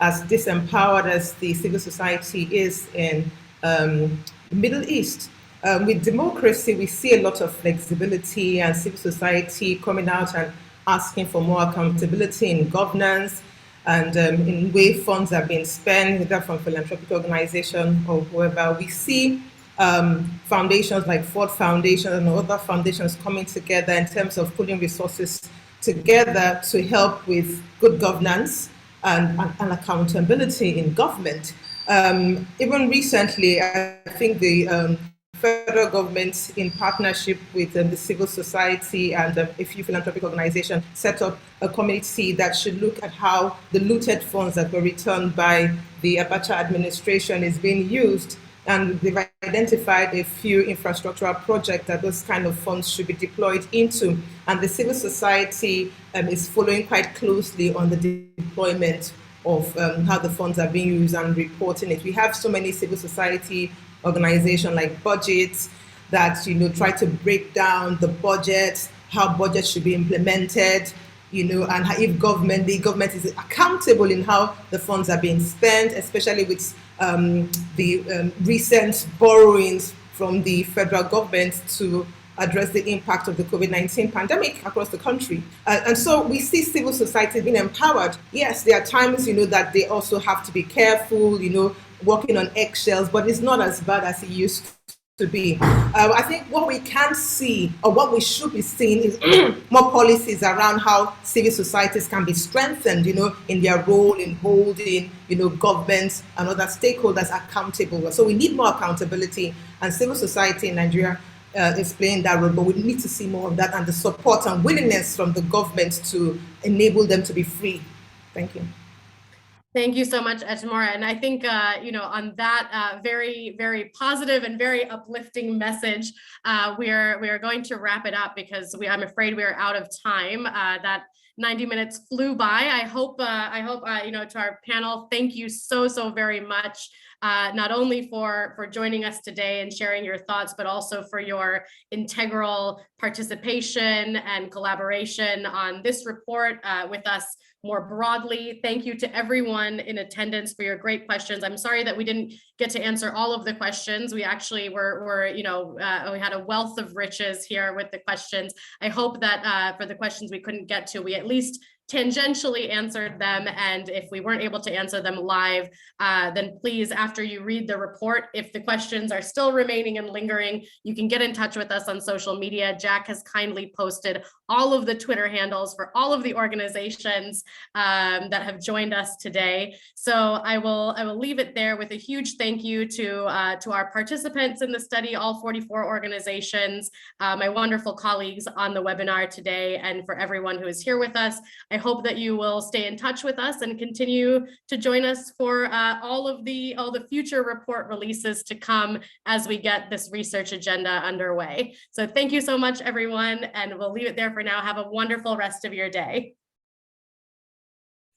as disempowered as the civil society is in the Middle East. With democracy, we see a lot of flexibility and civil society coming out and asking for more accountability in governance and in way funds are being spent, either from philanthropic organization or whoever. We see foundations like Ford Foundation and other foundations coming together in terms of putting resources together to help with good governance and accountability in government. Even recently, I think the federal government, in partnership with the civil society and a few philanthropic organizations, set up a committee that should look at how the looted funds that were returned by the Abacha administration is being used. And they've identified a few infrastructural projects that those kind of funds should be deployed into. And the civil society is following quite closely on the deployment of how the funds are being used and reporting it. We have so many civil society organizations like budgets that, you know, try to break down the budget, how budgets should be implemented, and if the government is accountable in how the funds are being spent, especially with the recent borrowings from the federal government to address the impact of the COVID-19 pandemic across the country. And so we see civil society being empowered. Yes, there are times, that they also have to be careful, working on eggshells, but it's not as bad as it used to be. I think what we can see, or what we should be seeing, is more policies around how civil societies can be strengthened, in their role in holding, governments and other stakeholders accountable. So we need more accountability, and civil society in Nigeria is playing that role, but we need to see more of that and the support and willingness from the government to enable them to be free. Thank you. Thank you so much, Etemora. And I think, on that very, very positive and very uplifting message, we are going to wrap it up because I'm afraid we are out of time. That 90 minutes flew by. I hope, to our panel, thank you so very much. Not only for joining us today and sharing your thoughts, but also for your integral participation and collaboration on this report with us more broadly. Thank you to everyone in attendance for your great questions. I'm sorry that we didn't get to answer all of the questions. We actually we had a wealth of riches here with the questions. I hope that for the questions we couldn't get to, we at least tangentially answered them. And if we weren't able to answer them live, then please, after you read the report, if the questions are still remaining and lingering, you can get in touch with us on social media. Jack has kindly posted all of the Twitter handles for all of the organizations that have joined us today. So I will leave it there with a huge thank you to our participants in the study, all 44 organizations, my wonderful colleagues on the webinar today, and for everyone who is here with us. I hope that you will stay in touch with us and continue to join us for all the future report releases to come as we get this research agenda underway. So thank you so much, everyone, and we'll leave it there for now. Have a wonderful rest of your day.